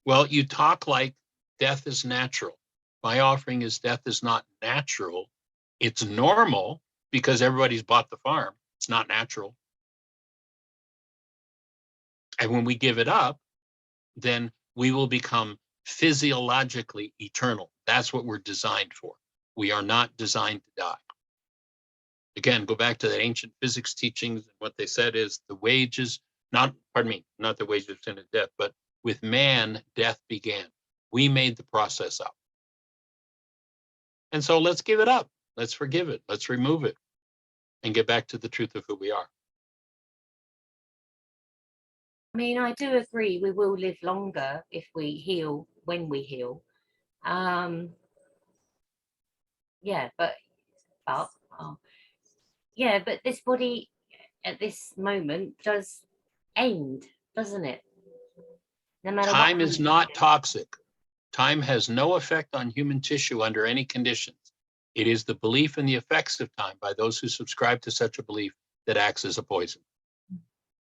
Speaker 1: well, you talk like death is natural. My offering is death is not natural. It's normal because everybody's bought the farm. It's not natural. And when we give it up, then we will become physiologically eternal. That's what we're designed for. We are not designed to die. Again, go back to the ancient physics teachings. And what they said is the wages, not the wages of sin and death, but with man, death began. We made the process up. And so let's give it up. Let's forgive it. Let's remove it and get back to the truth of who we are.
Speaker 6: I mean, I do agree we will live longer if we heal when we heal. Yeah, but this body at this moment does end, doesn't it? No matter what
Speaker 1: Time is
Speaker 6: happens.
Speaker 1: not toxic. Time has no effect on human tissue under any conditions. It is the belief in the effects of time by those who subscribe to such a belief that acts as a poison.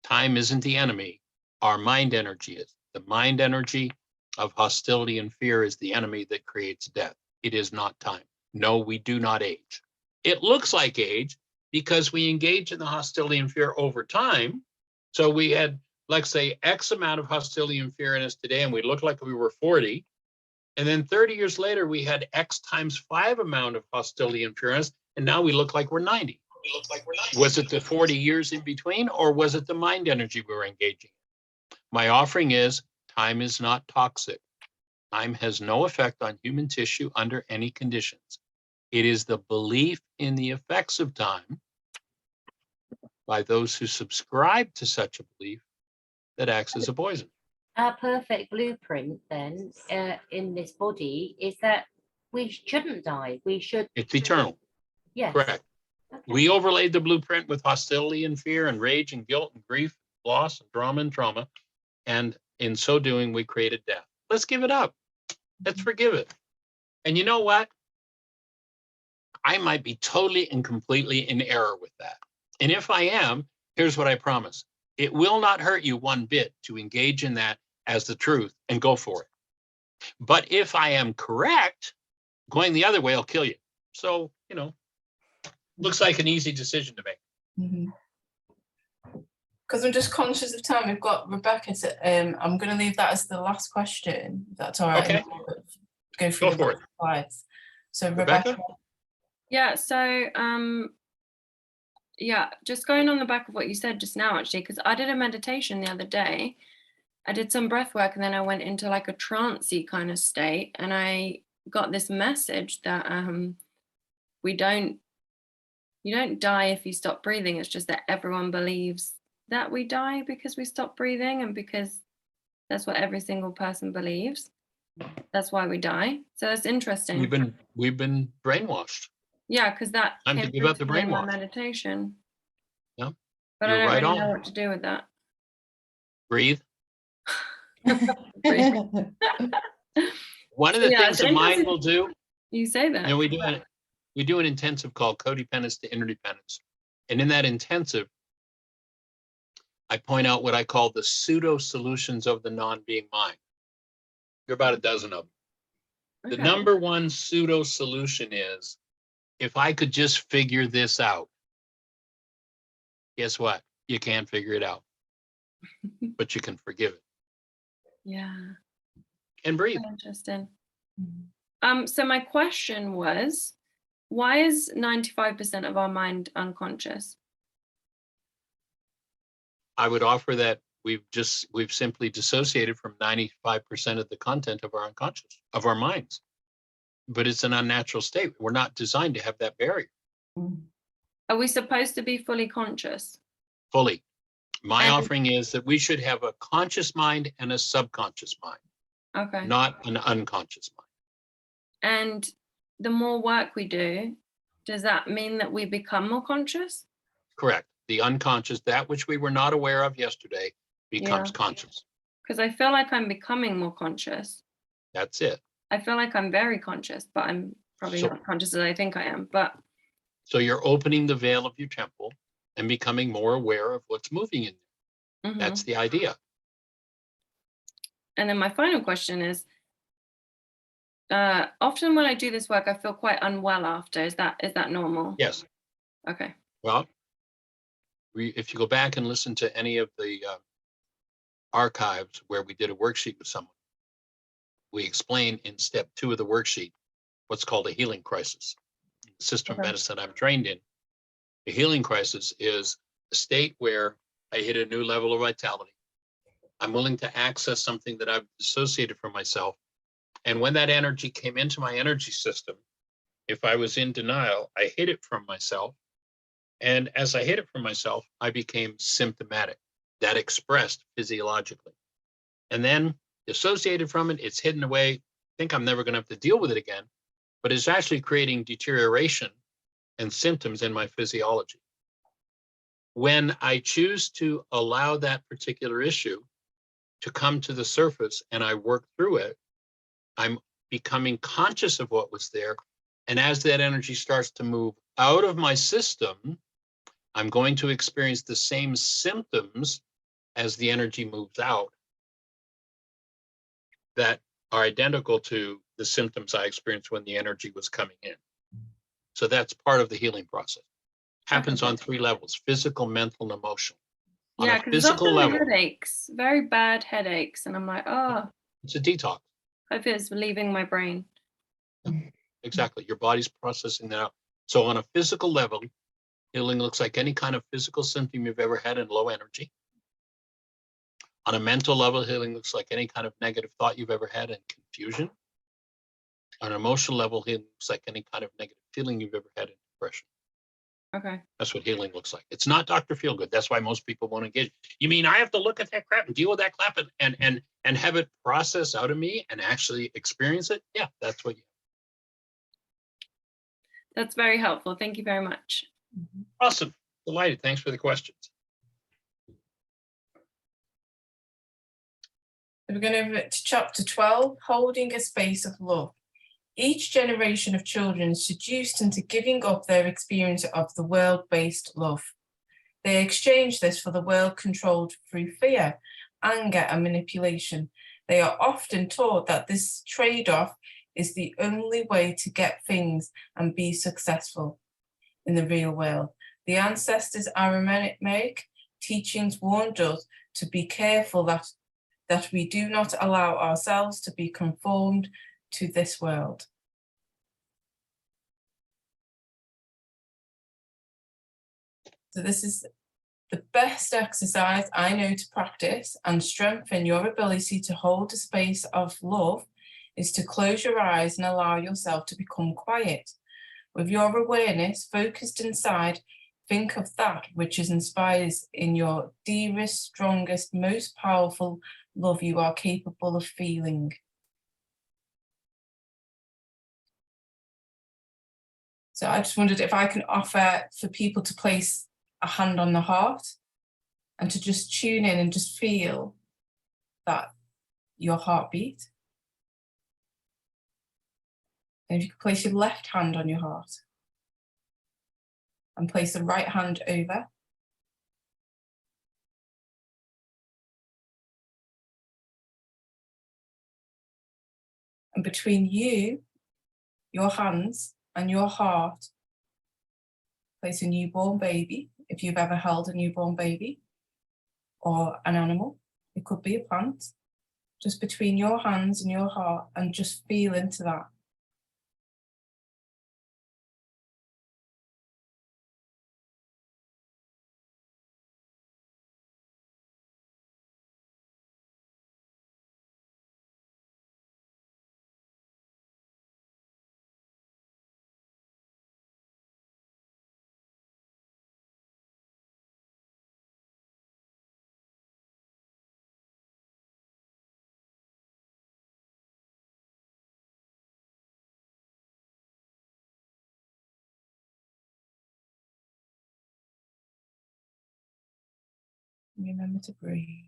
Speaker 1: Time isn't the enemy. Our mind energy is. The mind energy of hostility and fear is the enemy that creates death. It is not time. No, we do not age. It looks like age because we engage in the hostility and fear over time. So we had, let's say, X amount of hostility and fear in us today, and we look like we were 40. And then 30 years later, we had X times 5 amount of hostility and fear in us, and now we look like we're 90. Was it the 40 years in between, or was it the mind energy we were engaging in? My offering is time is not toxic. Time has no effect on human tissue under any conditions. It is the belief in the effects of time by those who subscribe to such a belief that acts as a poison.
Speaker 6: Our perfect blueprint then in this body is that we shouldn't die. We should.
Speaker 1: It's eternal.
Speaker 6: Yes.
Speaker 1: Correct.
Speaker 6: Okay.
Speaker 1: We overlaid the blueprint with hostility and fear and rage and guilt and grief, loss and drama and trauma. And in so doing, we created death. Let's give it up. Let's forgive it. And you know what? I might be totally and completely in error with that. And if I am, here's what I promise. It will not hurt you one bit to engage in that as the truth and go for it. But if I am correct, going the other way will kill you. So, looks like an easy decision to make.
Speaker 2: Because I'm just conscious of time. We've got Rebecca. I'm going to leave that as the last question. If that's all right.
Speaker 1: Okay.
Speaker 2: Go through
Speaker 1: Go for it.
Speaker 2: Slides. So
Speaker 1: Rebecca?
Speaker 7: Yeah, so just going on the back of what you said just now, actually, because I did a meditation the other day. I did some breath work and then I went into like a trancey kind of state, and I got this message that you don't die if you stop breathing. It's just that everyone believes that we die because we stop breathing, and because that's what every single person believes. That's why we die. So it's interesting.
Speaker 1: We've been brainwashed.
Speaker 7: Yeah, because that
Speaker 1: Time to
Speaker 7: came
Speaker 1: give
Speaker 7: through
Speaker 1: up the
Speaker 7: to me in my
Speaker 1: brainwash.
Speaker 7: meditation.
Speaker 1: Yeah.
Speaker 7: But
Speaker 1: You're
Speaker 7: I don't
Speaker 1: right
Speaker 7: really know
Speaker 1: on.
Speaker 7: what to do with that.
Speaker 1: Breathe.
Speaker 7: Breathe.
Speaker 1: One of the
Speaker 7: Yeah,
Speaker 1: things
Speaker 7: it's
Speaker 1: the mind
Speaker 7: interesting
Speaker 1: will do,
Speaker 7: You say that.
Speaker 1: we do an intensive called codependence to interdependence. And in that intensive, I point out what I call the pseudo solutions of the non-being mind. There are about a dozen of them. The
Speaker 7: Okay.
Speaker 1: number one pseudo solution is, if I could just figure this out. Guess what? You can't figure it out, but you can forgive it
Speaker 7: Yeah.
Speaker 1: and breathe.
Speaker 7: Interesting. So my question was, why is 95% of our mind unconscious?
Speaker 1: I would offer that we've simply dissociated from 95% of the content of our unconscious, of our minds. But it's an unnatural state. We're not designed to have that barrier
Speaker 7: Are we supposed to be fully conscious?
Speaker 1: fully. My
Speaker 7: And-
Speaker 1: offering is that we should have a conscious mind and a subconscious mind,
Speaker 7: Okay.
Speaker 1: not an unconscious mind.
Speaker 7: And the more work we do, does that mean that we become more conscious?
Speaker 1: Correct. The unconscious, that which we were not aware of yesterday, becomes conscious.
Speaker 7: Because I feel like I'm becoming more conscious.
Speaker 1: That's it.
Speaker 7: I feel like I'm very conscious, but I'm probably
Speaker 1: So-
Speaker 7: not conscious as I think I am. But
Speaker 1: So you're opening the veil of your temple and becoming more aware of what's moving in there.
Speaker 7: mhm.
Speaker 1: That's the idea.
Speaker 7: And then my final question is, Often when I do this work, I feel quite unwell after. Is that normal?
Speaker 1: Yes.
Speaker 7: Okay.
Speaker 1: Well, if you go back and listen to any of the archives where we did a worksheet with someone, we explain in step 2 of the worksheet what's called a healing crisis. In the system of
Speaker 7: Okay.
Speaker 1: medicine I'm trained in, a healing crisis is a state where I hit a new level of vitality. I'm willing to access something that I've dissociated from myself. And when that energy came into my energy system, if I was in denial, I hid it from myself. And as I hid it from myself, I became symptomatic. That expressed physiologically. And then dissociated from it, it's hidden away. I think I'm never going to have to deal with it again, but it's actually creating deterioration and symptoms in my physiology. When I choose to allow that particular issue to come to the surface and I work through it, I'm becoming conscious of what was there. And as that energy starts to move out of my system, I'm going to experience the same symptoms as the energy moves out that are identical to the symptoms I experienced when the energy was coming in. So that's part of the healing process. Happens on 3 levels: physical, mental, and emotional. On
Speaker 7: Yeah,
Speaker 1: a
Speaker 7: because it's
Speaker 1: physical
Speaker 7: often
Speaker 1: level,
Speaker 7: headaches, very bad headaches, and I'm like, oh,
Speaker 1: it's a detox.
Speaker 7: hope it's leaving my brain.
Speaker 1: Exactly. Your body's processing that out. So on a physical level, healing looks like any kind of physical symptom you've ever had in low energy. On a mental level, healing looks like any kind of negative thought you've ever had in confusion. On an emotional level, healing looks like any kind of negative feeling you've ever had in depression.
Speaker 7: Okay.
Speaker 1: That's what healing looks like. It's not Dr. Feelgood. That's why most people won't engage. You mean I have to look at that crap and deal with that crap and have it process out of me and actually experience it? Yeah, that's what you.
Speaker 7: That's very helpful. Thank you very much.
Speaker 1: Awesome. Delighted. Thanks for the questions.
Speaker 2: We're going over to chapter 12, holding a space of love. Each generation of children is seduced into giving up their experience of the world-based love. They exchange this for the world controlled through fear, anger, and manipulation. They are often taught that this trade-off is the only way to get things and be successful in the real world. The ancestors' Aramaic teachings warned us to be careful that we do not allow ourselves to be conformed to this world. So this is the best exercise I know to practice and strengthen your ability to hold a space of love is to close your eyes and allow yourself to become quiet. With your awareness focused inside, think of that which is inspires in your dearest, strongest, most powerful love you are capable of feeling. So I just wondered if I can offer for people to place a hand on the heart and to just tune in and just feel that your heartbeat. And if you could place your left hand on your heart and place the right hand over. And between you, your hands, and your heart, place a newborn baby, if you've ever held a newborn baby, or an animal. It could be a plant. Just between your hands and your heart, and just feel into that. Remember to breathe.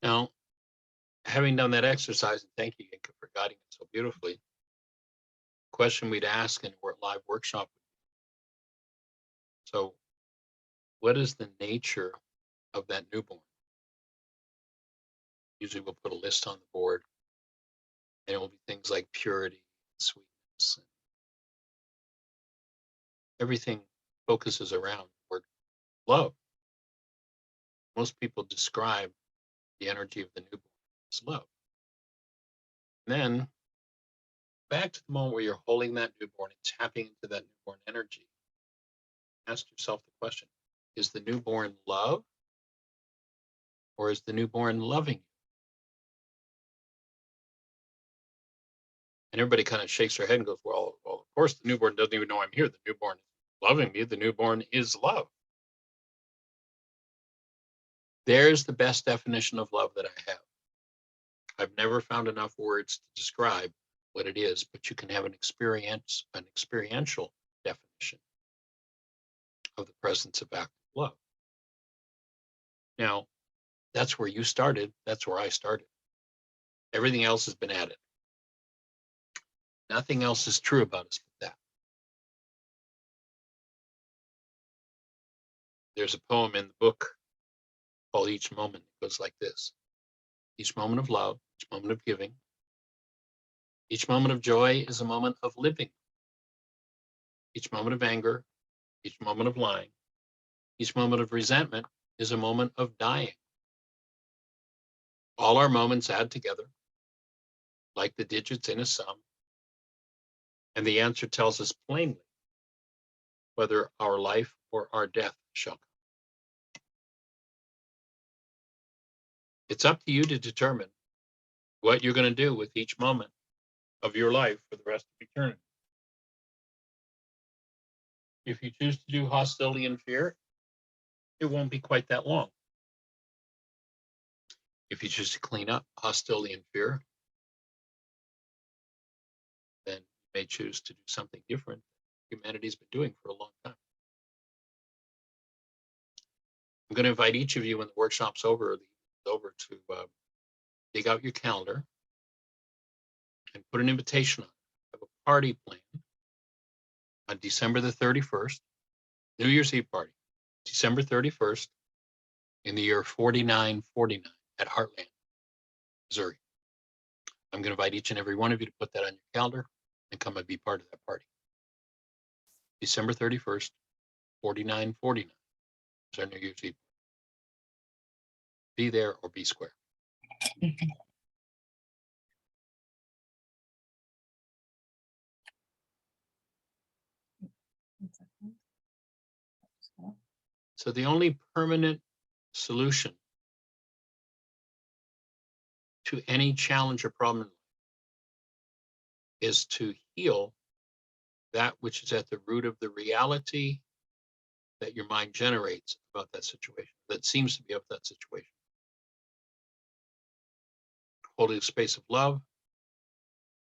Speaker 1: Now, having done that exercise, and thank you, Inka, for guiding it so beautifully, the question we'd ask in a live workshop. So, what is the nature of that newborn? Usually we'll put a list on the board, and it will be things like purity, sweetness, and everything focuses around the word love. Most people describe the energy of the newborn as love. And then back to the moment where you're holding that newborn and tapping into that newborn energy. Ask yourself the question, is the newborn love or is the newborn loving you? And everybody kind of shakes their head and goes, well, of course, the newborn doesn't even know I'm here. The newborn is loving me. The newborn is love. There's the best definition of love that I have. I've never found enough words to describe what it is, but you can have an experiential definition of the presence of active love. Now, that's where you started. That's where I started. Everything else has been added. Nothing else is true about us but that. There's a poem in the book called Each Moment. It goes like this. Each moment of love, each moment of giving, each moment of joy is a moment of living. Each moment of anger, each moment of lying, each moment of resentment is a moment of dying. All our moments add together like the digits in a sum, and the answer tells us plainly whether our life or our death shall come. It's up to you to determine what you're going to do with each moment of your life for the rest of eternity. If you choose to do hostility and fear, it won't be quite that long. If you choose to clean up hostility and fear, then you may choose to do something different humanity's been doing for a long time. I'm going to invite each of you when the workshop's over to dig out your calendar and put an invitation on. Have a party planned on December the 31st, New Year's Eve party, December 31st, in the year 4949 at Heartland, Missouri. I'm going to invite each and every one of you to put that on your calendar and come and be part of that party. December 31st, 4949 is our New Year's Eve. Be there or be square. So the only permanent solution to any challenge or problem is to heal that which is at the root of the reality that your mind generates about that situation, that seems to be of that situation. Holding a space of love,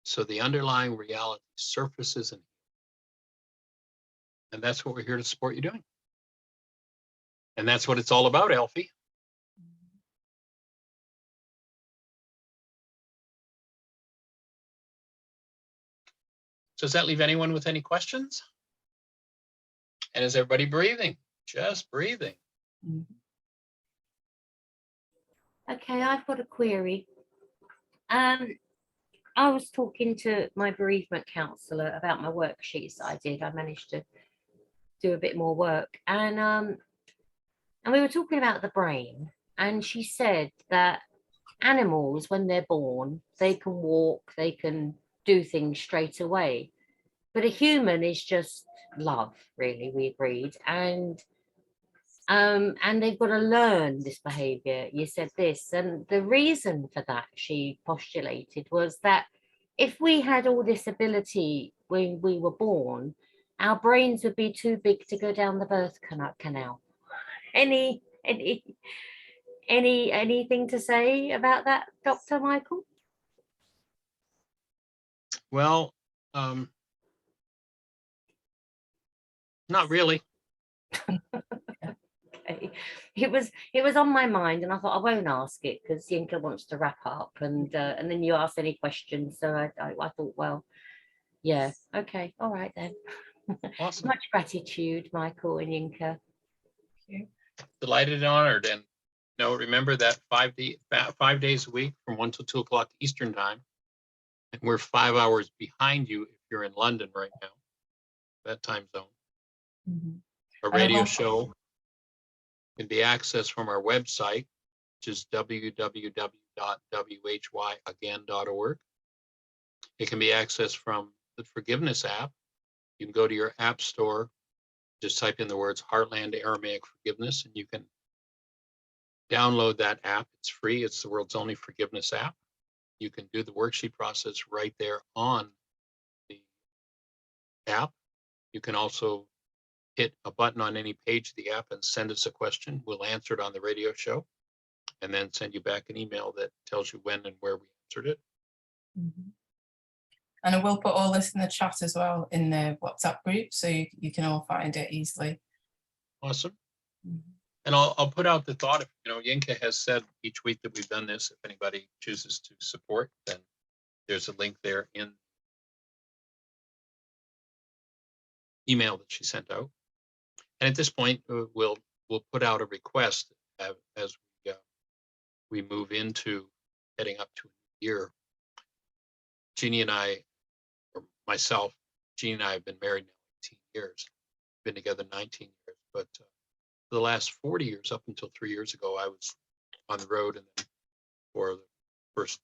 Speaker 1: so the underlying reality surfaces, and that's what we're here to support you doing. And that's what it's all about, Alfie. Does that leave anyone with any questions? And is everybody breathing? Just breathing.
Speaker 6: Okay, I've got a query. I was talking to my bereavement counsellor about my worksheets that I did. I managed to do a bit more work, and we were talking about the brain, and she said that animals, when they're born, they can walk, they can do things straight away, but a human is just love, really, we agreed, and they've got to learn this behavior. You said this, and the reason for that, she postulated, was that if we had all this ability when we were born, our brains would be too big to go down the birth canal. Anything to say about that, Dr. Michael?
Speaker 1: Well, not really.
Speaker 6: okay. It was on my mind, and I thought I won't ask it because Yinka wants to wrap up, and then you asked any questions, so I thought, well, yeah, okay, all right then.
Speaker 1: Awesome.
Speaker 6: Much gratitude, Michael and Yinka.
Speaker 1: Delighted and honored. And remember that 5 days a week from 1 till 2 o'clock Eastern time. And we're 5 hours behind you if you're in London right now, that time zone.
Speaker 2: Mhm.
Speaker 1: A
Speaker 2: And I
Speaker 1: radio
Speaker 2: will-
Speaker 1: show can be accessed from our website, which is www.whyagain.org. It can be accessed from the Forgiveness app. You can go to your app store, just type in the words Heartland Aramaic Forgiveness, and you can download that app. It's free. It's the world's only forgiveness app. You can do the worksheet process right there on the app. You can also hit a button on any page of the app and send us a question. We'll answer it on the radio show and then send you back an email that tells you when and where we answered it.
Speaker 2: Mhm. And I will put all this in the chat as well in the WhatsApp group, so you can all find it easily.
Speaker 1: Awesome.
Speaker 2: Mhm.
Speaker 1: And I'll put out the thought, if Yinka has said each week that we've done this, if anybody chooses to support, then there's a link there in email that she sent out. And at this point, we'll put out a request as we move into heading up to a new year. Jeannie and I, or myself, Jeannie and I have been married now 18 years, been together 19 years, but for the last 40 years, up until 3 years ago, I was on the road, and then for the first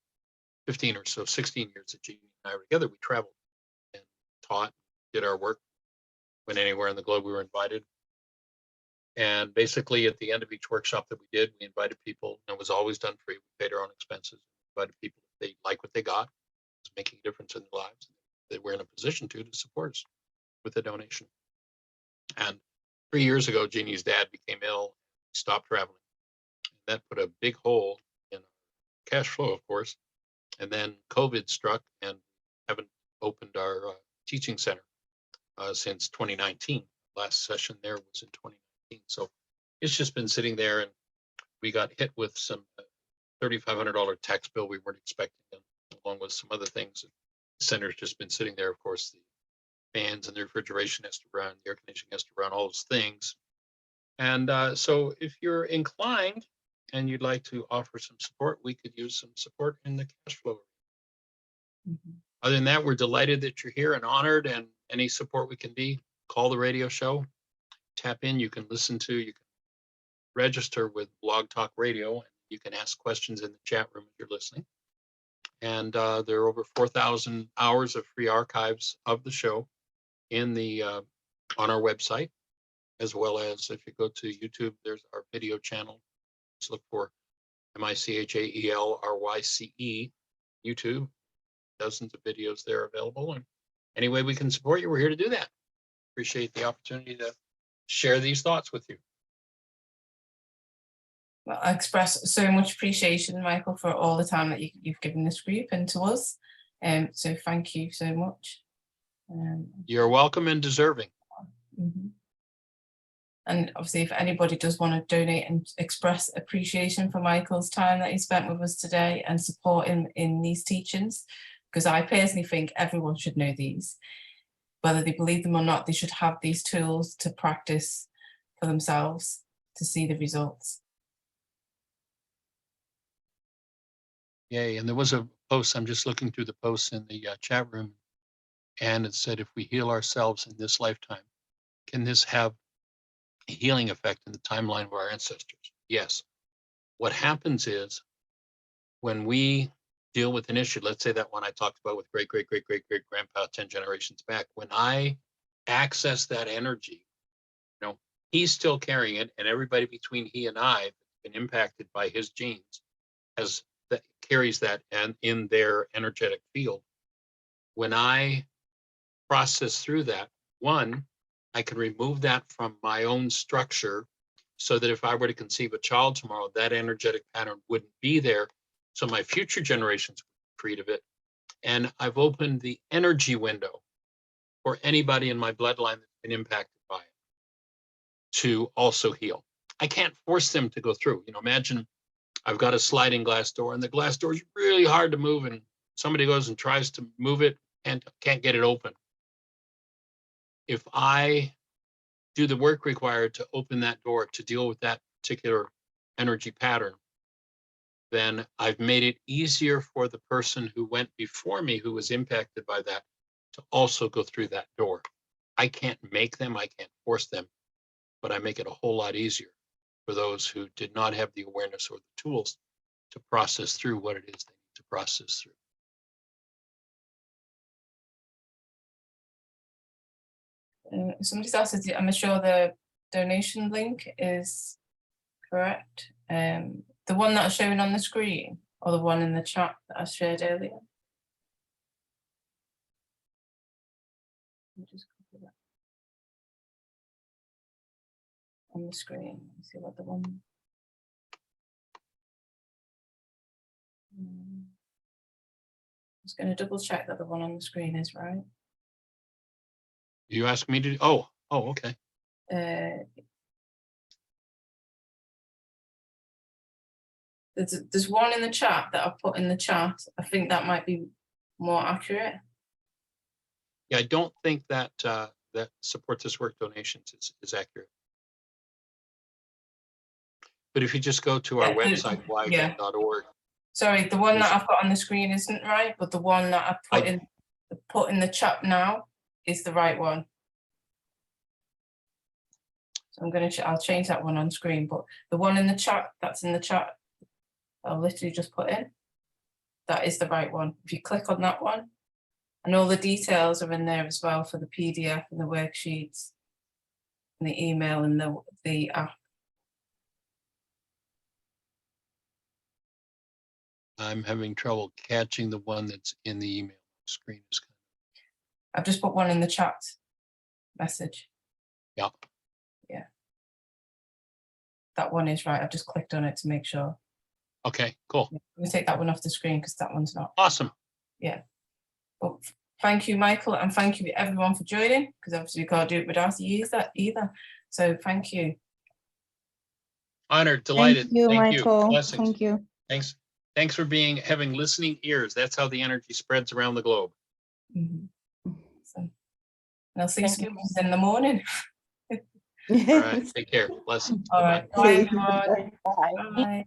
Speaker 1: 15 or so, 16 years that Jeannie and I were together, we traveled and taught, did our work, went anywhere in the globe we were invited. And basically at the end of each workshop that we did, we invited people, and it was always done free. We paid our own expenses, invited people if they like what they got, it's making a difference in their lives, that we're in a position to support us with a donation. And 3 years ago, Jeannie's dad became ill, stopped traveling. And that put a big hole in cash flow, of course. And then COVID struck, and haven't opened our teaching center since 2019. Last session there was in 2019. So it's just been sitting there, and we got hit with some $3,500 tax bill we weren't expecting, and along with some other things. The center's just been sitting there. Of course, the fans and the refrigeration has to run, the air conditioning has to run, all those things. And so if you're inclined and you'd like to offer some support, we could use some support in the cash flow.
Speaker 2: Mhm.
Speaker 1: Other than that, we're delighted that you're here and honored, and any support we can be, call the radio show, tap in, you can listen to, you can register with Blog Talk Radio, and you can ask questions in the chat room if you're listening. And there are over 4,000 hours of free archives of the show in the on our website, as well as if you go to YouTube, there's our video channel. Just look for MICHAELRYCE YouTube. Dozens of videos there available. And any way we can support you, we're here to do that. Appreciate the opportunity to share these thoughts with you.
Speaker 2: Well, I express so much appreciation, Michael, for all the time that you've given this group and to us. So thank you so much.
Speaker 1: You're welcome and deserving.
Speaker 2: Mhm. And obviously, if anybody does want to donate and express appreciation for Michael's time that he spent with us today and support him in these teachings, because I personally think everyone should know these, whether they believe them or not, they should have these tools to practice for themselves to see the results.
Speaker 1: Yay. And there was a post, I'm just looking through the posts in the chat room, and it said, if we heal ourselves in this lifetime, can this have a healing effect in the timeline of our ancestors? Yes. What happens is when we deal with an issue, let's say that one I talked about with great grandpa 10 generations back, when I access that energy, he's still carrying it, and everybody between he and I that's been impacted by his genes carries that and in their energetic field. When I process through that, one, I can remove that from my own structure so that if I were to conceive a child tomorrow, that energetic pattern wouldn't be there. So my future generations would be freed of it. And I've opened the energy window for anybody in my bloodline that's been impacted by it to also heal. I can't force them to go through. You know, imagine I've got a sliding glass door and the glass door is really hard to move and somebody goes and tries to move it and can't get it open. If I do the work required to open that door to deal with that particular energy pattern, then I've made it easier for the person who went before me, who was impacted by that, to also go through that door. I can't make them, I can't force them, but I make it a whole lot easier for those who did not have the awareness or the tools to process through what it is they need to process through.
Speaker 2: Somebody's asked, I'm sure the donation link is correct. The one that is showing on the screen or the one in the chat that I shared earlier? Let me just copy that on the screen. Let's see what the one. Just going to double check that the one on the screen is right.
Speaker 1: You ask me to, oh, okay.
Speaker 2: There's one in the chat that I put in the chat. I think that might be more accurate.
Speaker 1: Yeah, I don't think that that support this work donations is accurate. But if you just go to our website, why.org.
Speaker 2: Sorry, the one that I've got on the screen isn't right, but the one that I put in the chat now is the right one. So I'll change that one on screen, but the one in the chat, that's in the chat, I'll literally just put in. That is the right one. If you click on that one, and all the details are in there as well for the PDF and the worksheets and the email and the app.
Speaker 1: I'm having trouble catching the one that's in the email screen.
Speaker 2: I've just put one in the chat message.
Speaker 1: Yeah.
Speaker 2: Yeah. That one is right. I've just clicked on it to make sure.
Speaker 1: Okay, cool.
Speaker 2: I'm going to take that one off the screen because that one's not.
Speaker 1: Awesome.
Speaker 2: Yeah. Well, thank you, Michael, and thank you everyone for joining, because obviously we can't do it without you either. So thank you.
Speaker 1: Honored, delighted.
Speaker 10: Thank you, Michael.
Speaker 1: Blessings.
Speaker 10: Thank you.
Speaker 1: Thanks for having listening ears. That's how the energy spreads around the globe.
Speaker 2: Mm-hmm. So, I'll see you in the morning.
Speaker 1: All right, take care. Blessings.
Speaker 2: All right. Bye, everyone.
Speaker 10: Bye.
Speaker 2: Bye.